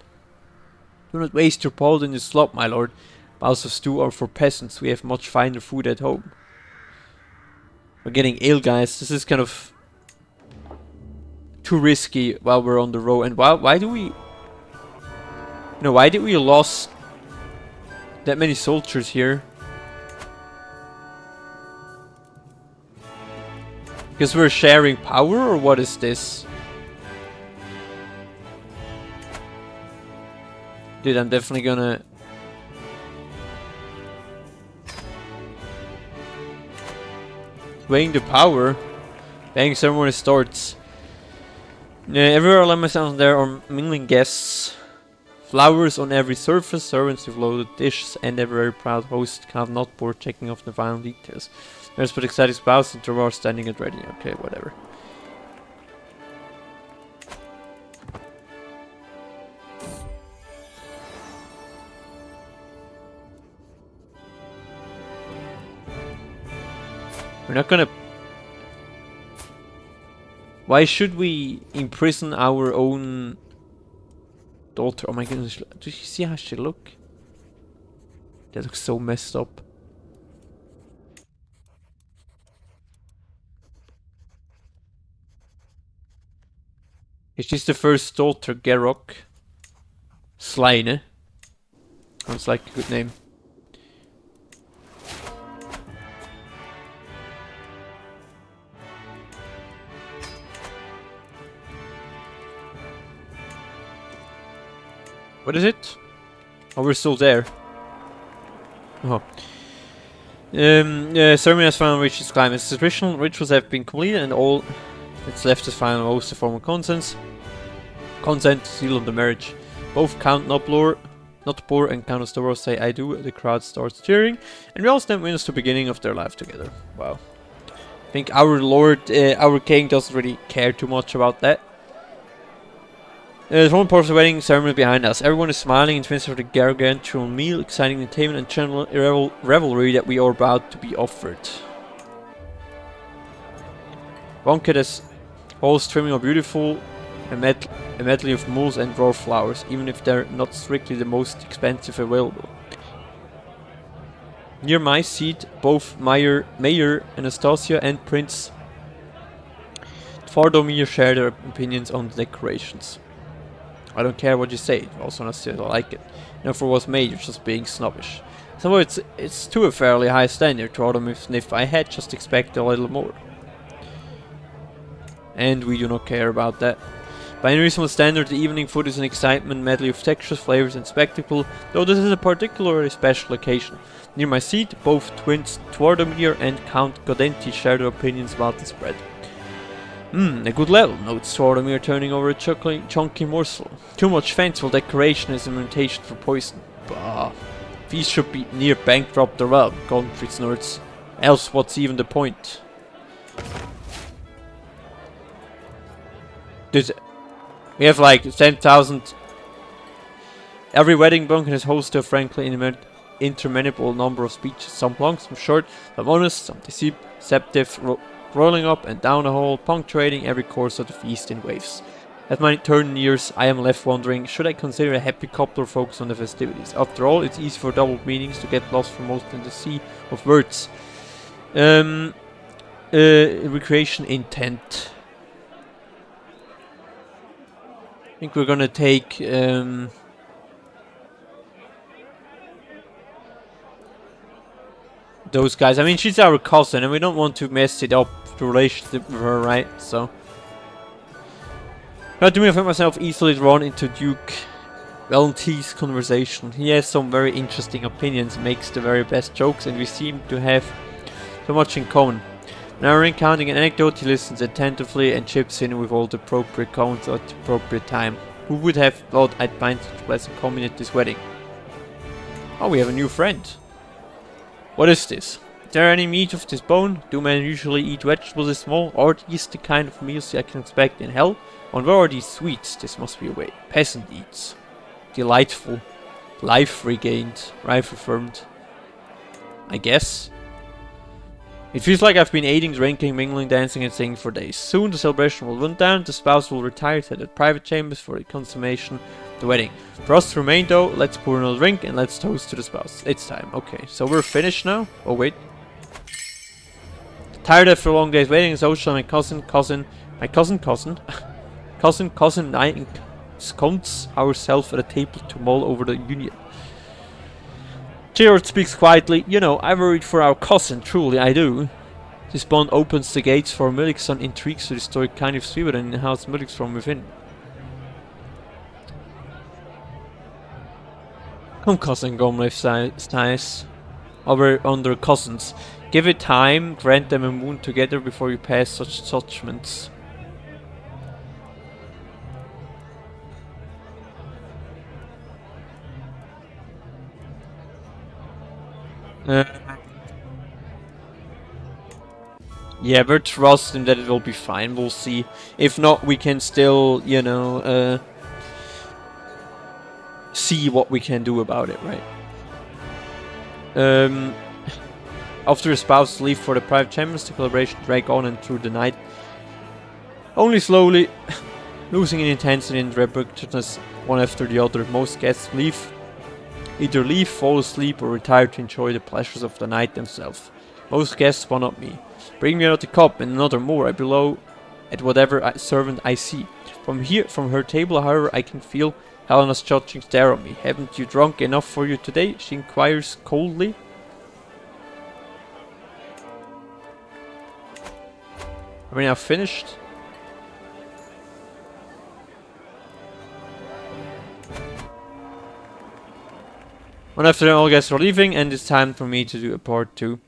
Do not waste your powder in the slop, my lord. Bowls of stew are for peasants. We have much finer food at home. We're getting ill, guys. This is kind of too risky while we're on the road. And why do we... You know, why did we lose that many soldiers here? Because we're sharing power, or what is this? Dude, I'm definitely gonna... Weighing the power. Bang ceremony starts. Everywhere I let myself there are mingling guests. Flowers on every surface, servants with loaded dishes, and a very proud host have not bored checking off the final details. There's but excited spouse and Trevor standing at ready. Okay, whatever. We're not gonna... Why should we imprison our own daughter? Oh my goodness, do you see how she look? That looks so messed up. She's the first daughter, Gerok. Slaine. Sounds like a good name. What is it? Oh, we're still there. Oh. Ceremony has finally reached its climax. The traditional rituals have been completed and all that's left is final host to formal consent to seal on the marriage. Both Count Noblor and Countess Doros say I do, the crowd starts cheering, and we all stand witness to the beginning of their life together. Wow. I think our lord, our king doesn't really care too much about that. The front part of the wedding ceremony behind us. Everyone is smiling in the midst of the gargantuan meal, exciting entertainment and general revelry that we are about to be offered. Banquet as host trimming are beautiful, a medley of mules and raw flowers, even if they're not strictly the most expensive available. Near my seat, both Mayor Anastasia and Prince Tvardomir share their opinions on the decorations. I don't care what you say, also Anastasia like it. Therefore was Mayor just being snobbish. So it's to a fairly high standard, Tvardomir sniffed. I had just expected a little more. And we do not care about that. By any reasonable standard, the evening food is an excitement medley of textures, flavors and spectacle, though this is a particularly special occasion. Near my seat, both twins Tvardomir and Count Godenti share their opinions about the spread. A good level, notes Tvardomir, turning over a chunky morsel. Too much fanciful decoration is an invitation for poison. Bah. These should be near bankrupt or well, Godfrey snorts. Else what's even the point? We have like 10,000. Every wedding banquet has hosted a frankly interminable number of speeches, some long, some short, some honest, some deceptive, rolling up and down the hall, punctuating every course of the feast in waves. As my turn nears, I am left wondering, should I consider a happy couple or focus on the festivities? After all, it's easy for double meanings to get lost for most in the sea of words. Um, recreation intent. I think we're gonna take those guys. I mean, she's our cousin, and we don't want to mess it up, the relationship with her, right? So, how do I find myself easily drawn into Duke Valentine's conversation? He has some very interesting opinions, makes the very best jokes, and we seem to have so much in common. Now, recounting an anecdote, he listens attentively and chips in with all the appropriate comments at the appropriate time. Who would have thought I'd find such a pleasant company at this wedding? Oh, we have a new friend. What is this? Is there any meat of this bone? Do men usually eat vegetables this small? Are these the kind of meals I can expect in hell? On where are these sweets? This must be a way peasant eats. Delightful. Life regained. Life affirmed. I guess. It feels like I've been eating, drinking, mingling, dancing and singing for days. Soon the celebration will run down, the spouse will retire to the private chambers for the consummation of the wedding. For us to remain though, let's pour another drink and let's toast to the spouse. It's time. Okay, so we're finished now? Oh wait. Tired after a long day's waiting, so shall my cousin and I ensconce ourselves at a table to mull over the union. Gerard speaks quietly. You know, I worried for our cousin, truly I do. This bond opens the gates for Milikson intrigues to destroy kind of Sweden and in-house Miliks from within. Come cousin, Gomlev sighs. Over under cousins. Give it time, grant them a moon together before you pass such judgments. Yeah, we're trusting that it will be fine, we'll see. If not, we can still, you know, see what we can do about it, right? After the spouse leave for the private chambers, the collaboration drag on and through the night. Only slowly, losing in intensity and repetitiveness one after the other. Most guests either leave, fall asleep, or retire to enjoy the pleasures of the night themselves. Most guests one up me. Bring me another cup and another more. I blow at whatever servant I see. From her table, however, I can feel Helena's judging stare on me. Haven't you drunk enough for you today? She inquires coldly. Are we now finished? One after all guests are leaving, and it's time for me to do a part 2.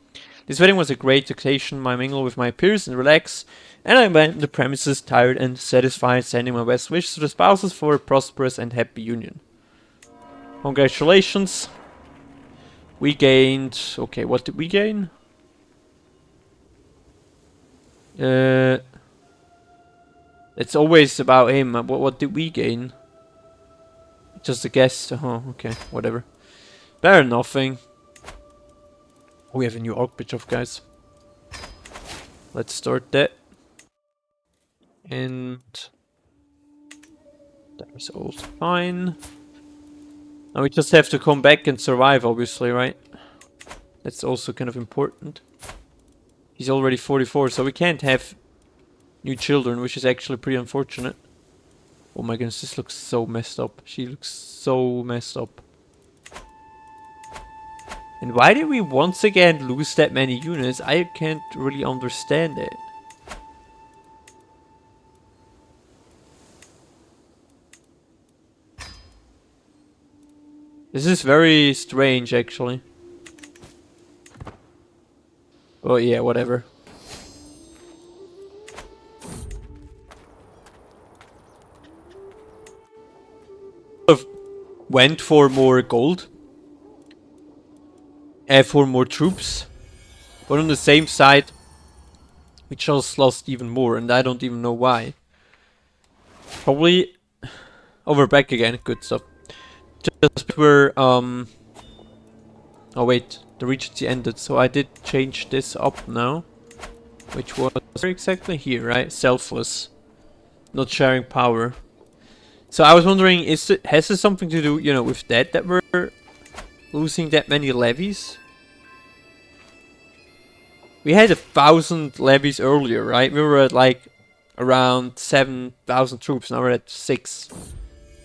This wedding was a great occasion. I mingle with my peers and relax, and I went the premises tired and satisfied, sending my best wishes to the spouses for a prosperous and happy union. Congratulations. We gained... Okay, what did we gain? It's always about him. What did we gain? Just a guess. Oh, okay, whatever. Better than nothing. We have a new Archbishop, guys. Let's start that. And that was all fine. Now we just have to come back and survive, obviously, right? That's also kind of important. He's already 44, so we can't have new children, which is actually pretty unfortunate. Oh my goodness, this looks so messed up. She looks so messed up. And why did we once again lose that many units? I can't really understand it. This is very strange, actually. Oh yeah, whatever. Went for more gold. For more troops. But on the same side, we just lost even more, and I don't even know why. Probably... Oh, we're back again. Good stuff. Just where, oh wait, the regency ended, so I did change this up now. Which was exactly here, right? Selfless. Not sharing power. So I was wondering, has this something to do, you know, with that we're losing that many levies? We had 1,000 levies earlier, right? We were at like around 7,000 troops. Now we're at 6.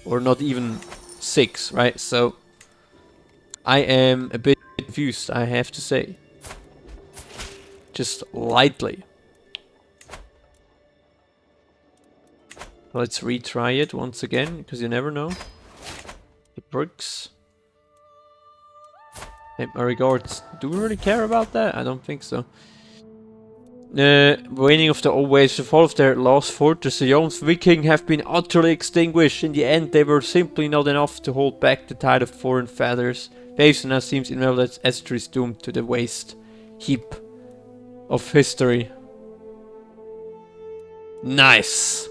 Or not even 6, right? So I am a bit confused, I have to say. Just lightly. Let's retry it once again, because you never know. It works. Hey, my regards. Do we really care about that? I don't think so. Waning of the old ways, the fall of their last fortress, the Jones Viking have been utterly extinguished. In the end, they were simply not enough to hold back the tide of foreign feathers. Faith now seems inevitable that Esther is doomed to the waste heap of history. Nice!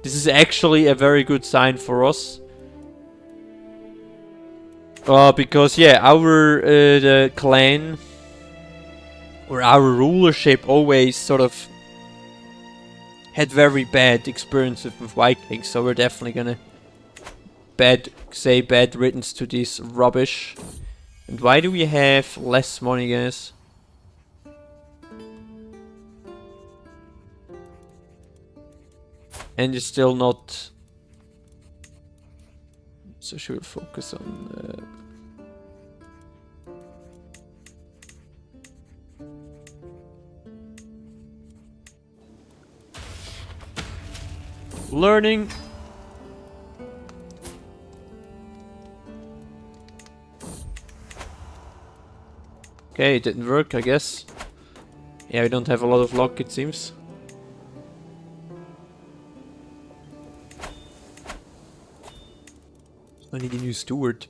This is actually a very good sign for us. Because yeah, our the clan or our rulership always sort of had very bad experiences with Vikings, so we're definitely gonna say bad riddance to this rubbish. And why do we have less money, guys? And it's still not. So should we focus on learning. Okay, it didn't work, I guess. Yeah, we don't have a lot of luck, it seems. I need a new steward.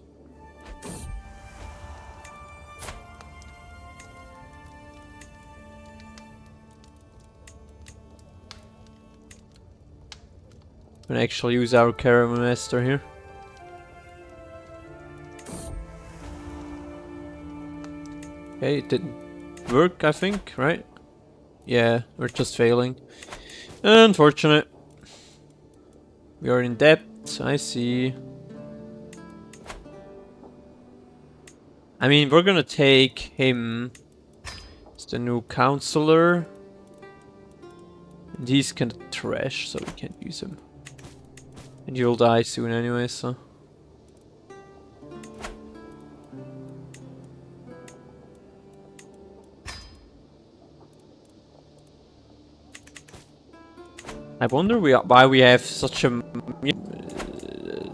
Can actually use our caravan master here. Okay, it didn't work, I think, right? Yeah, we're just failing. Unfortunate. We are in debt, I see. I mean, we're gonna take him as the new counselor. And he's kinda trash, so we can't use him. And you'll die soon anyway, so. I wonder why we have such a...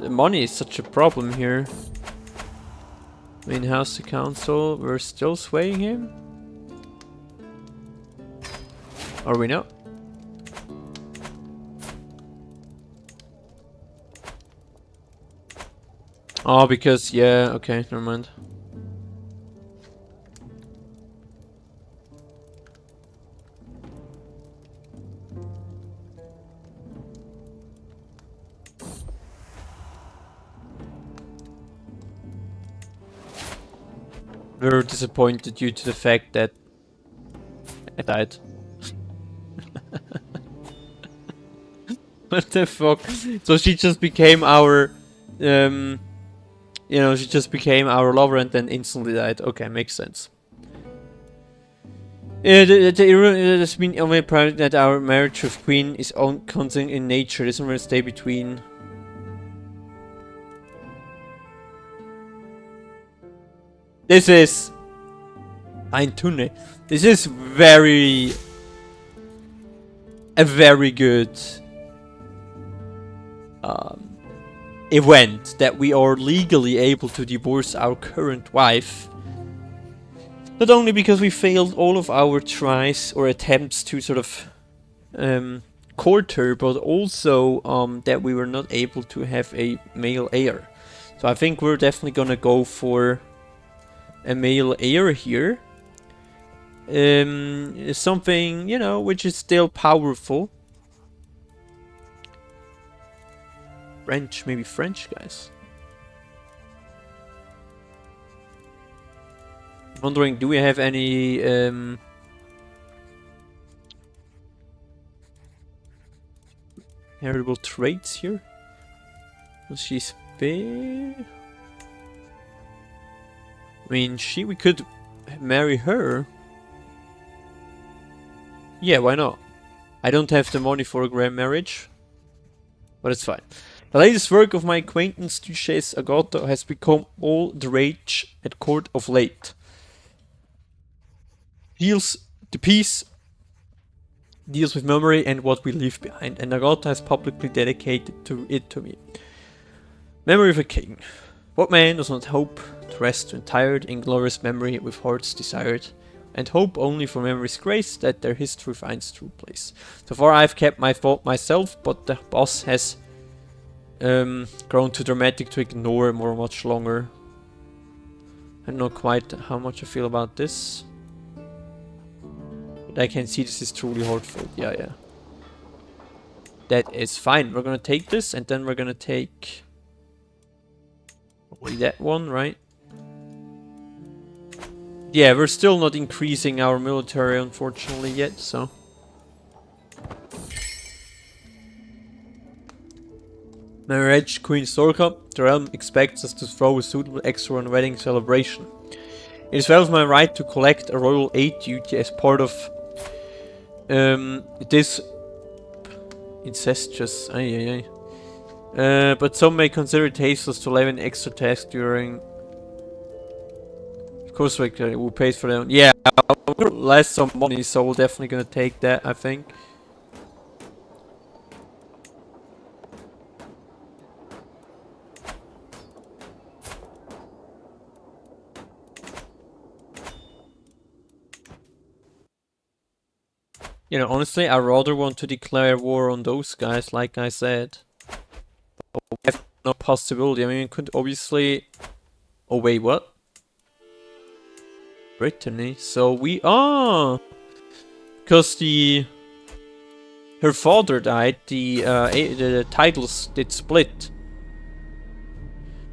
money is such a problem here. Main house to council, we're still swaying him? Are we not? Oh, because, yeah, okay, never mind. We're disappointed due to the fact that I died. What the fuck? So she just became our, you know, she just became our lover and then instantly died. Okay, makes sense. It has been only private that our marriage with Queen is constant in nature. It doesn't really stay between. This is ein Tunne. This is a very good event that we are legally able to divorce our current wife. Not only because we failed all of our tries or attempts to sort of court her, but also that we were not able to have a male heir. So I think we're definitely gonna go for a male heir here. Something, you know, which is still powerful. French, maybe French, guys. Wondering, do we have any heritable traits here? Does she spare? I mean, we could marry her. Yeah, why not? I don't have the money for a grand marriage, but it's fine. The latest work of my acquaintance Duchess Agatha has become all the rage at court of late. Deals the piece deals with memory and what we leave behind, and Agatha has publicly dedicated it to me. Memory of a king. What man does not hope to rest in tired, inglorious memory with hearts desired, and hope only for memory's grace that their history finds true place. So far I've kept my fault myself, but the boss has grown too dramatic to ignore much longer. I don't know quite how much I feel about this. But I can see this is truly heartfelt. Yeah. That is fine. We're gonna take this and then we're gonna take only that one, right? Yeah, we're still not increasing our military unfortunately yet, so. Marriage, Queen Storka, the realm expects us to throw a suitable extra on wedding celebration. It is well with my right to collect a royal aid duty as part of this incestuous. But some may consider it tasteless to levy an extra tax during. Of course, who pays for that? Yeah, less some money, so we're definitely gonna take that, I think. You know, honestly, I rather want to declare war on those guys, like I said. But we have no possibility. I mean, we could obviously. Oh wait, what? Brittany. So we are, because her father died. The titles did split.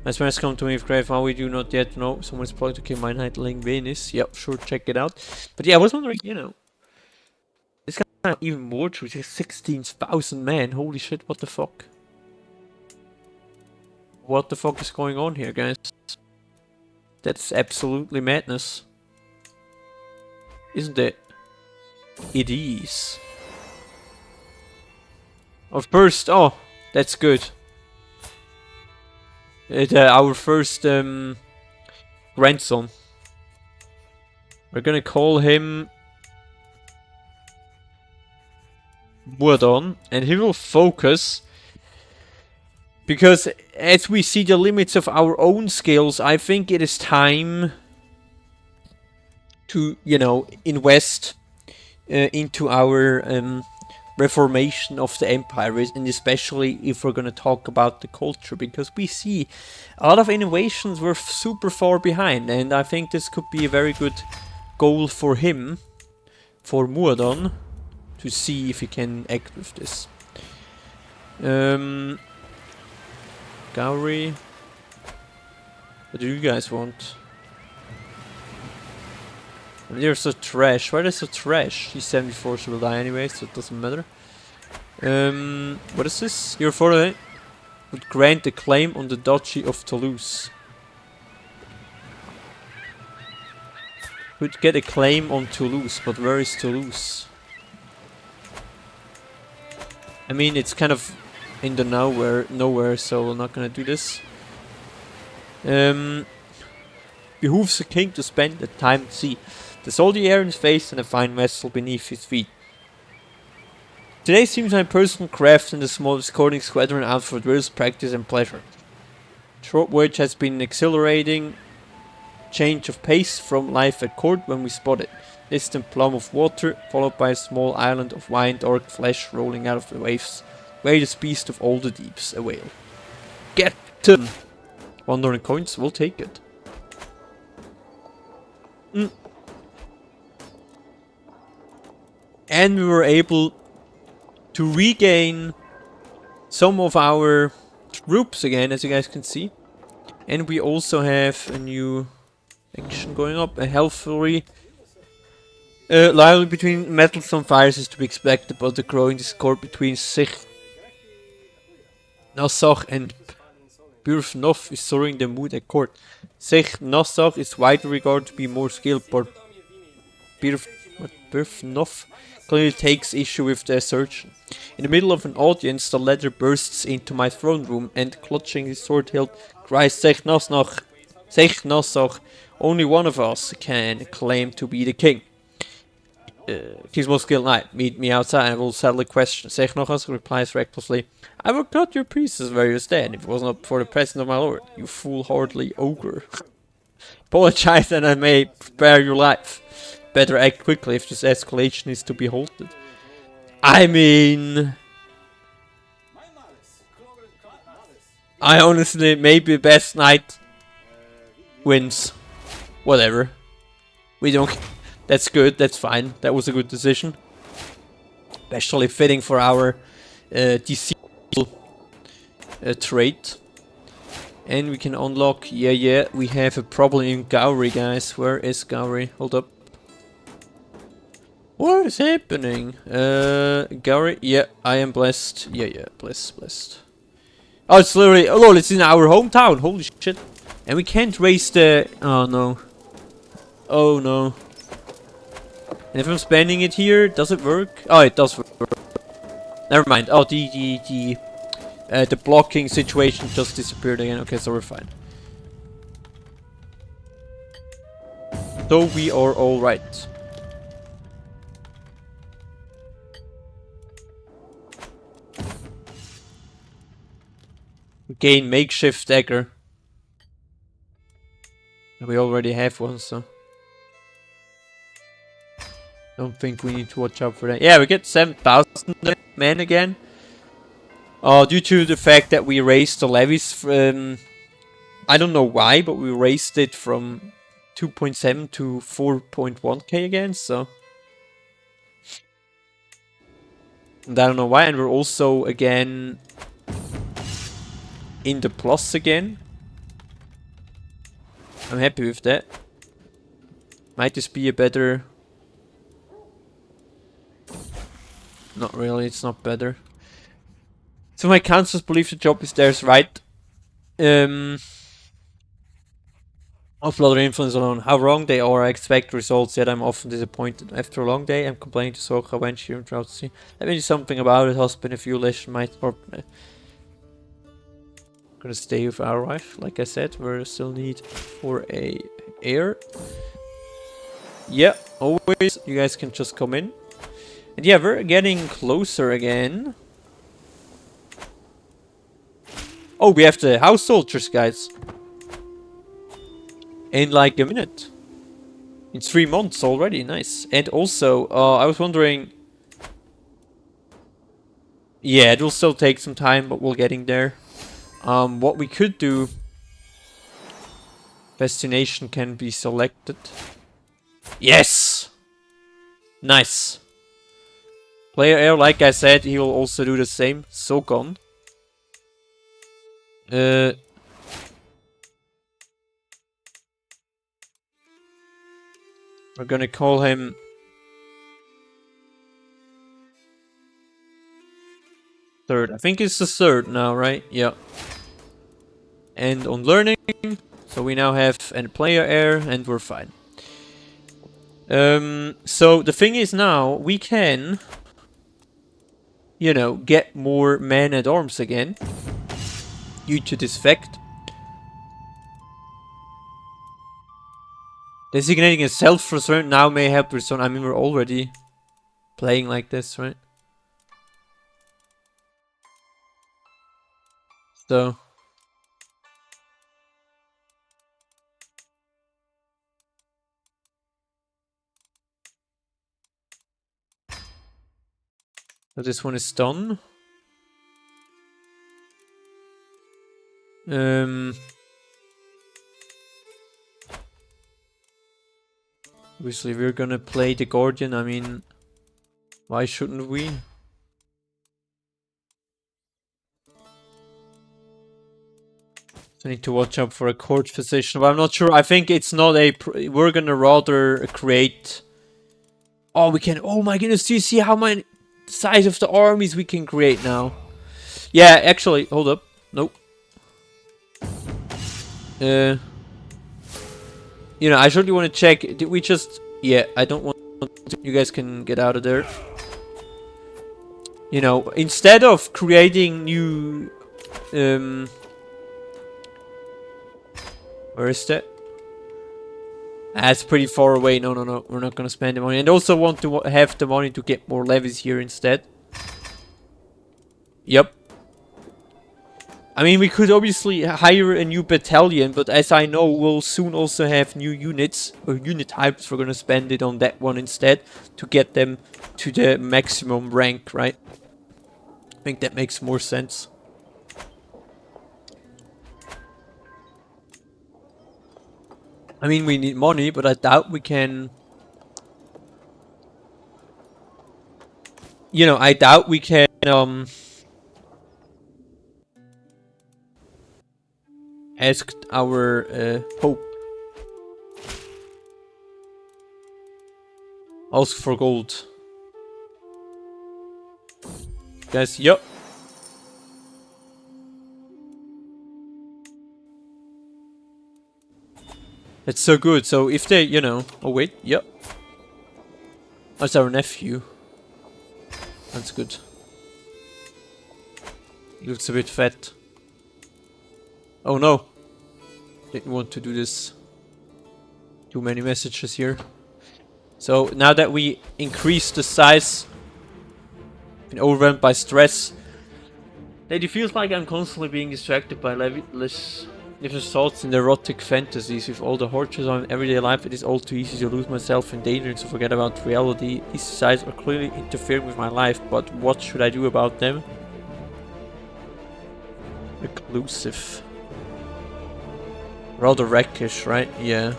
As when it's come to me with grave, how we do not yet know. Someone's probably to kill my knightling Venus. Yep, sure, check it out. But yeah, I was wondering, you know. This guy even more true. 16,000 men. Holy shit, what the fuck? What the fuck is going on here, guys? That's absolutely madness. Isn't it? It is. Of first, oh, that's good. Our first grandson. We're gonna call him Mordon, and he will focus. Because as we see the limits of our own skills, I think it is time to, you know, invest into our reformation of the empire, and especially if we're going to talk about the culture, because we see a lot of innovations were super far behind, and I think this could be a very good goal for him, for Mordon, to see if he can act with this. Gowrie. What do you guys want? And there's a trash. Where is a trash? He's 74, so will die anyway, so it doesn't matter. What is this? Your father would grant a claim on the Duchy of Toulouse. Would get a claim on Toulouse, but where is Toulouse? I mean, it's kind of in the nowhere, so we're not gonna do this. Behooves the king to spend the time at sea. The salty air in his face and a fine vessel beneath his feet. Today seems my personal craft and the small escorting squadron out for drills, practice and pleasure. Short voyage has been an exhilarating change of pace from life at court when we spot it. Distant plum of water, followed by a small island of wine dark flesh rolling out of the waves. Greatest beast of all the deeps, a whale. Get him! 100 coins, we'll take it. And we were able to regain some of our troops again, as you guys can see. And we also have a new action going up, a healthfully lively between mettlesome fires is to be expected, but the growing discord between Sich, Nassau and Burfnoff is soaring the mood at court. Sich Nassau is widely regarded to be more skilled, but Birfnoff clearly takes issue with the assertion. In the middle of an audience, the latter bursts into my throne room and, clutching his sword hilt, cries, Zeg nos nog! Zeg nos nog! Only one of us can claim to be the king. King's most skilled knight, meet me outside and I will settle the question. Zeg nog eens replies recklessly, I would cut your pieces where you stand if it was not for the presence of my lord, you foolhardy ogre. Apologize and I may spare your life. Better act quickly if this escalation is to be halted. I mean... I honestly, maybe best knight wins. Whatever. We don't... That's good, that's fine. That was a good decision. Especially fitting for our DC trait. And we can unlock... Yeah, we have a problem in Gowrie, guys. Where is Gowrie? Hold up. What is happening? Gowrie? Yeah, I am blessed. Yeah, blessed. Oh, it's literally... Oh, lol, it's in our hometown. Holy shit. And we can't raise the... Oh, no. Oh, no. And if I'm spending it here, does it work? Oh, it does work. Never mind. Oh, the blocking situation just disappeared again. Okay, so we're fine. So we are all right. Gain makeshift dagger. We already have one, so don't think we need to watch out for that. Yeah, we get 7,000 men again. Due to the fact that we raised the levies from... I don't know why, but we raised it from 2.7 to 4.1k again, so... And I don't know why, and we're also again... in the plus again. I'm happy with that. Might this be a better... Not really, it's not better. So my counselors believe the job is theirs, right? Offload their influence alone. How wrong they are, I expect results, yet I'm often disappointed. After a long day, I'm complaining to Soka when she tries to see. Let me do something about it, husband, if you listen might... Or, gonna stay with our wife, like I said, we're still need for a heir. Yeah, always, you guys can just come in. And yeah, we're getting closer again. Oh, we have the house soldiers, guys. In like a minute. In 3 months already, nice. And also, I was wondering... Yeah, it will still take some time, but we're getting there. What we could do... Destination can be selected. Yes! Nice. Player heir, like I said, he will also do the same. So gone. We're gonna call him... Third. I think it's the third now, right? Yeah. And on learning, so we now have a player heir and we're fine. So the thing is now, we can... You know, get more men at arms again. Due to this fact. Designating a self-return now may help return. I mean, we're already playing like this, right? So... So this one is done. Obviously we're gonna play the Guardian, I mean, why shouldn't we? I need to watch out for a court physician, but I'm not sure. I think it's not a... We're gonna rather create... Oh, we can... Oh my goodness, do you see how many size of the armies we can create now? Yeah, actually, hold up. Nope. You know, I surely want to check. Did we just... Yeah, I don't want You guys can get out of there. You know, instead of creating new... where is that? Ah, it's pretty far away. No, no, no. We're not gonna spend the money. And also want to have the money to get more levies here instead. Yep. I mean, we could obviously hire a new battalion, but as I know, we'll soon also have new units, or unit types. We're gonna spend it on that one instead, to get them to the maximum rank, right? I think that makes more sense. I mean, we need money, but I doubt we can... You know, I doubt we can, ask our, Pope. Ask for gold. Guys, yep. That's so good. So if they, you know... Oh, wait. Yep. That's our nephew. That's good. He looks a bit fat. Oh no. Didn't want to do this. Too many messages here. So now that we increase the size... Been overwhelmed by stress. It feels like I'm constantly being distracted by limitless thoughts and erotic fantasies. With all the horrors of everyday life, it is all too easy to lose myself in danger and to forget about reality. These desires are clearly interfering with my life, but what should I do about them? Reclusive. Rather rakish, right? Yeah.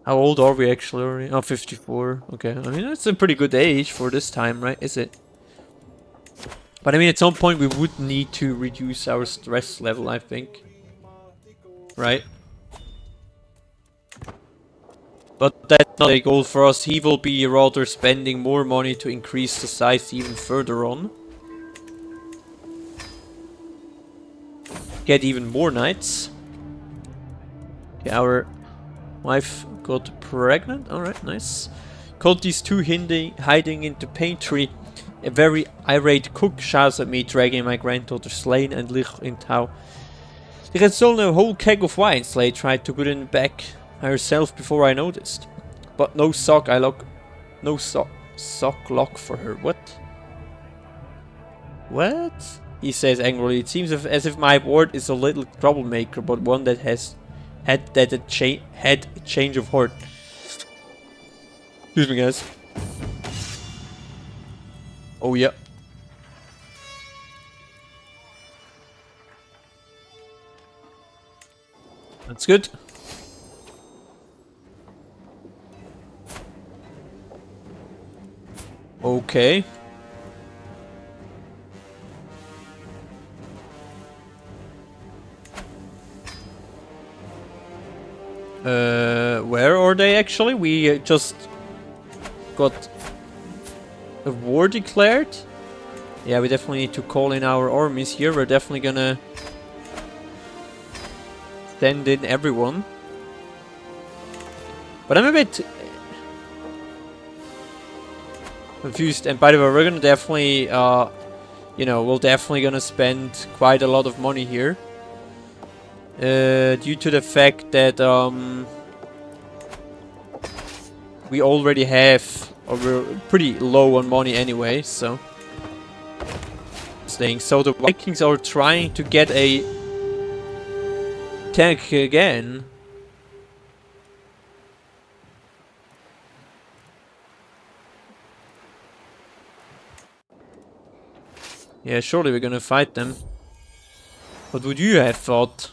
How old are we actually already? Oh, 54. Okay. I mean, that's a pretty good age for this time, right? Is it? But I mean, at some point we would need to reduce our stress level, I think. Right? But that's not a goal for us. He will be rather spending more money to increase the size even further on. Get even more knights. Okay, our wife got pregnant. Alright, nice. Caught these two hiding in the pantry. A very irate cook shouts at me, dragging my granddaughter Slain and Lich in tow. They had stolen a whole keg of wine. Slade tried to put it back herself before I noticed. But no sock lock for her. What? What? He says angrily. It seems as if my ward is a little troublemaker, but one that has had a change of heart. Excuse me, guys. Oh yeah. That's good. Okay. Where are they actually? We just got a war declared. Yeah, we definitely need to call in our armies here. We're definitely gonna send in everyone. But I'm a bit confused. And by the way, we're gonna definitely, you know, we're definitely gonna spend quite a lot of money here. Due to the fact that, we already have, or we're pretty low on money anyway, so. So the Vikings are trying to get a tank again. Yeah, surely we're gonna fight them. What would you have thought?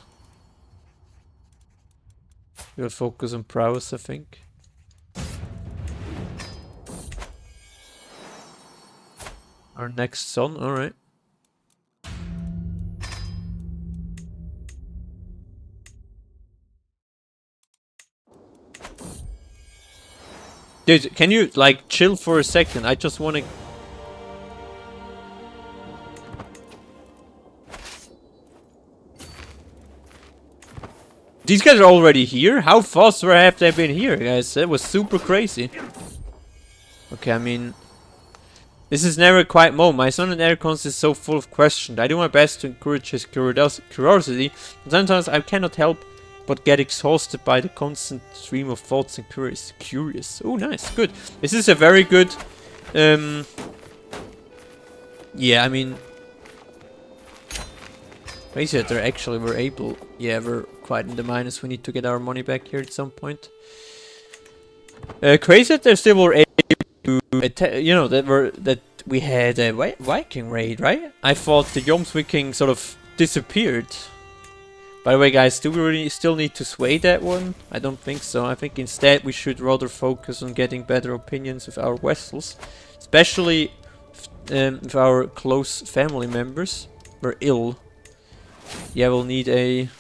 We'll focus on prowess, I think. Our next son, alright. Dude, can you, like, chill for a second? I just wanna... These guys are already here? How fast have they been here, guys? That was super crazy. Okay, I mean, this is never a quiet moment. My son in Aircons is so full of questions. I do my best to encourage his curiosity, but sometimes I cannot help but get exhausted by the constant stream of thoughts and curious. Oh, nice, good. This is a very good, yeah, I mean, crazy that they actually were able, yeah, we're quite in the minus. We need to get our money back here at some point. Crazy that they still were able to, you know, that we had a Viking raid, right? I thought the Jomsviking sort of disappeared. By the way, guys, do we really still need to sway that one? I don't think so. I think instead we should rather focus on getting better opinions of our vassals, especially if our close family members were ill. Yeah, we'll need a...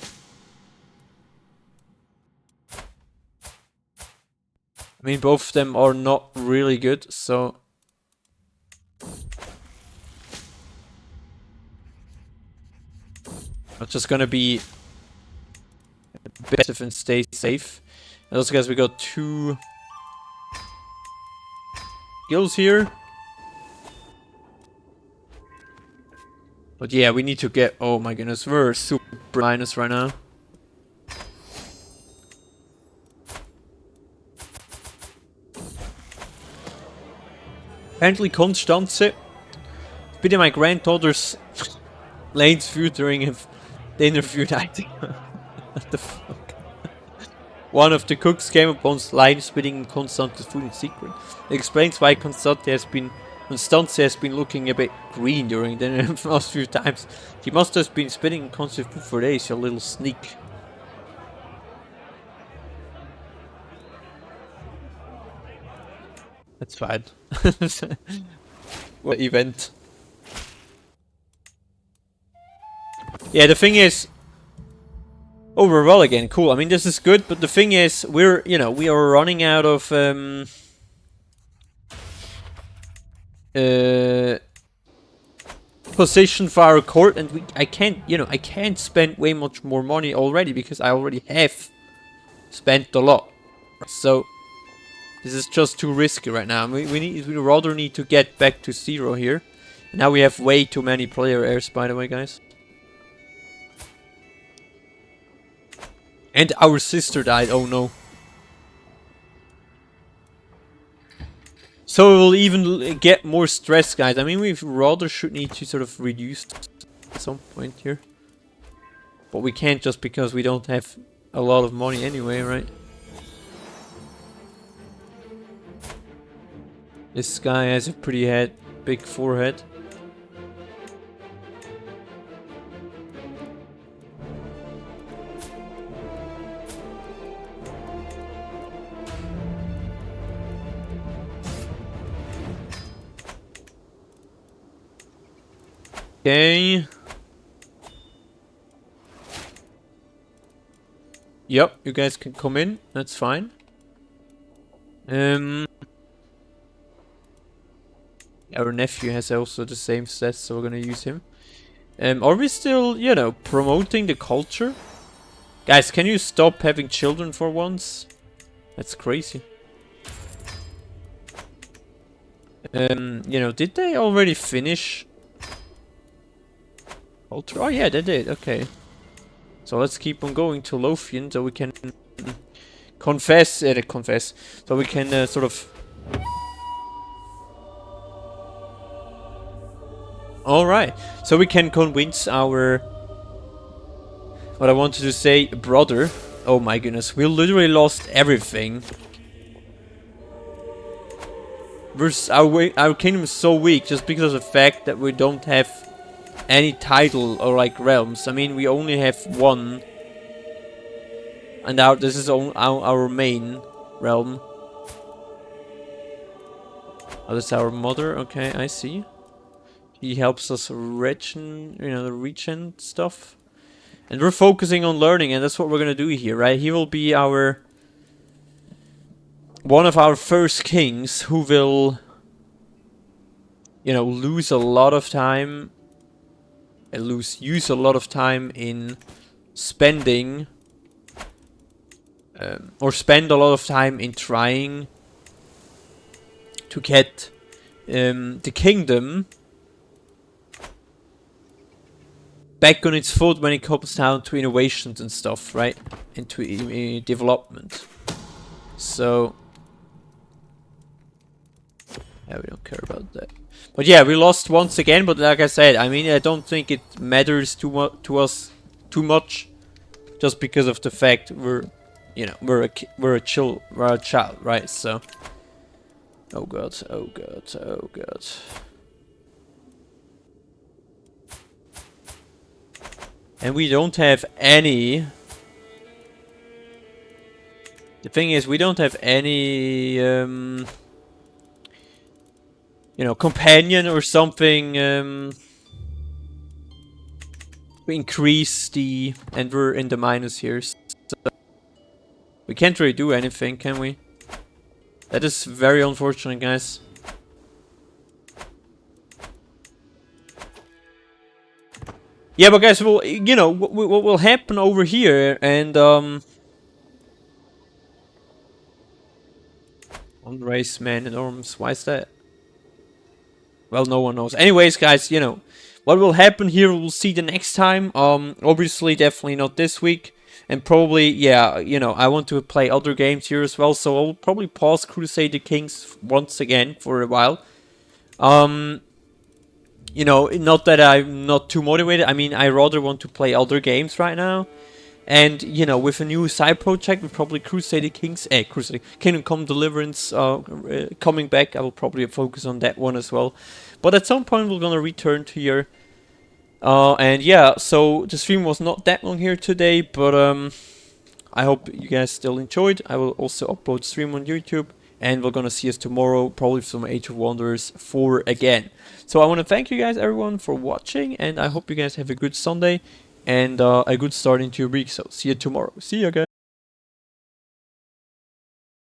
I mean, both of them are not really good, so... I'm just gonna be aggressive and stay safe. And also, guys, we got 2 skills here. But yeah, we need to get... Oh my goodness, we're super minus right now. Apparently Konstantin I, my granddaughter's lane's view during the interview night. What the fuck? One of the cooks came upon Slide spitting Konstantin's food in secret. It explains why Konstantin has been looking a bit green during the last few times. He must have been spitting Konstantin's food for days, a little sneak. That's fine. What event? Yeah, the thing is... Oh, we're well again. Cool. I mean, this is good, but the thing is, we're, you know, we are running out of... position for our court, and I can't, you know, I can't spend way much more money already because I already have spent a lot. So this is just too risky right now. We rather need to get back to 0 here. Now we have way too many player heirs, by the way, guys. And our sister died. Oh no. So we will even get more stress, guys. I mean, we rather should need to sort of reduce at some point here. But we can't just because we don't have a lot of money anyway, right? This guy has a pretty big forehead. Okay. Yep, you guys can come in. That's fine. Our nephew has also the same stats, so we're gonna use him. Are we still, you know, promoting the culture? Guys, can you stop having children for once? That's crazy. You know, did they already finish? Culture? Oh yeah, they did. Okay. So let's keep on going to Lothian so we can confess, so we can sort of... Alright, so we can convince our... What I wanted to say, brother. Oh my goodness, we literally lost everything. Our kingdom is so weak just because of the fact that we don't have any title or like realms. I mean, we only have 1. And this is our main realm. Oh, that's our mother. Okay, I see. He helps us regen, you know, the regen stuff. And we're focusing on learning, and that's what we're gonna do here, right? He will be one of our first kings who will, you know, lose a lot of time. Use a lot of time in spending, or spend a lot of time in trying to get the kingdom back on its foot when it comes down to innovations and stuff, right? And to development. So yeah, we don't care about that. But yeah, we lost once again. But like I said, I mean, I don't think it matters to us too much, just because of the fact we're a child, right? So, oh god, oh god, oh god. And we don't have any. The thing is, we don't have any, companion or something, we increase the, and we're in the minus here, so we can't really do anything, can we? That is very unfortunate, guys. Yeah, but guys, well, what will happen over here, and one race man in arms, why is that? Well, no one knows. Anyways, guys, what will happen here, we'll see the next time. Obviously, definitely not this week. And probably, yeah, I want to play other games here as well. So I'll probably pause Crusader Kings once again for a while. Not that I'm not too motivated. I mean, I rather want to play other games right now. And, with a new side project, with probably Kingdom Come Deliverance coming back, I will probably focus on that one as well. But at some point, we're gonna return to here. And yeah, so the stream was not that long here today, but I hope you guys still enjoyed. I will also upload stream on YouTube, and we're gonna see us tomorrow, probably some Age of Wonders 4 again. So I want to thank you guys, everyone, for watching, and I hope you guys have a good Sunday and a good start into your week. So see you tomorrow. See you guys.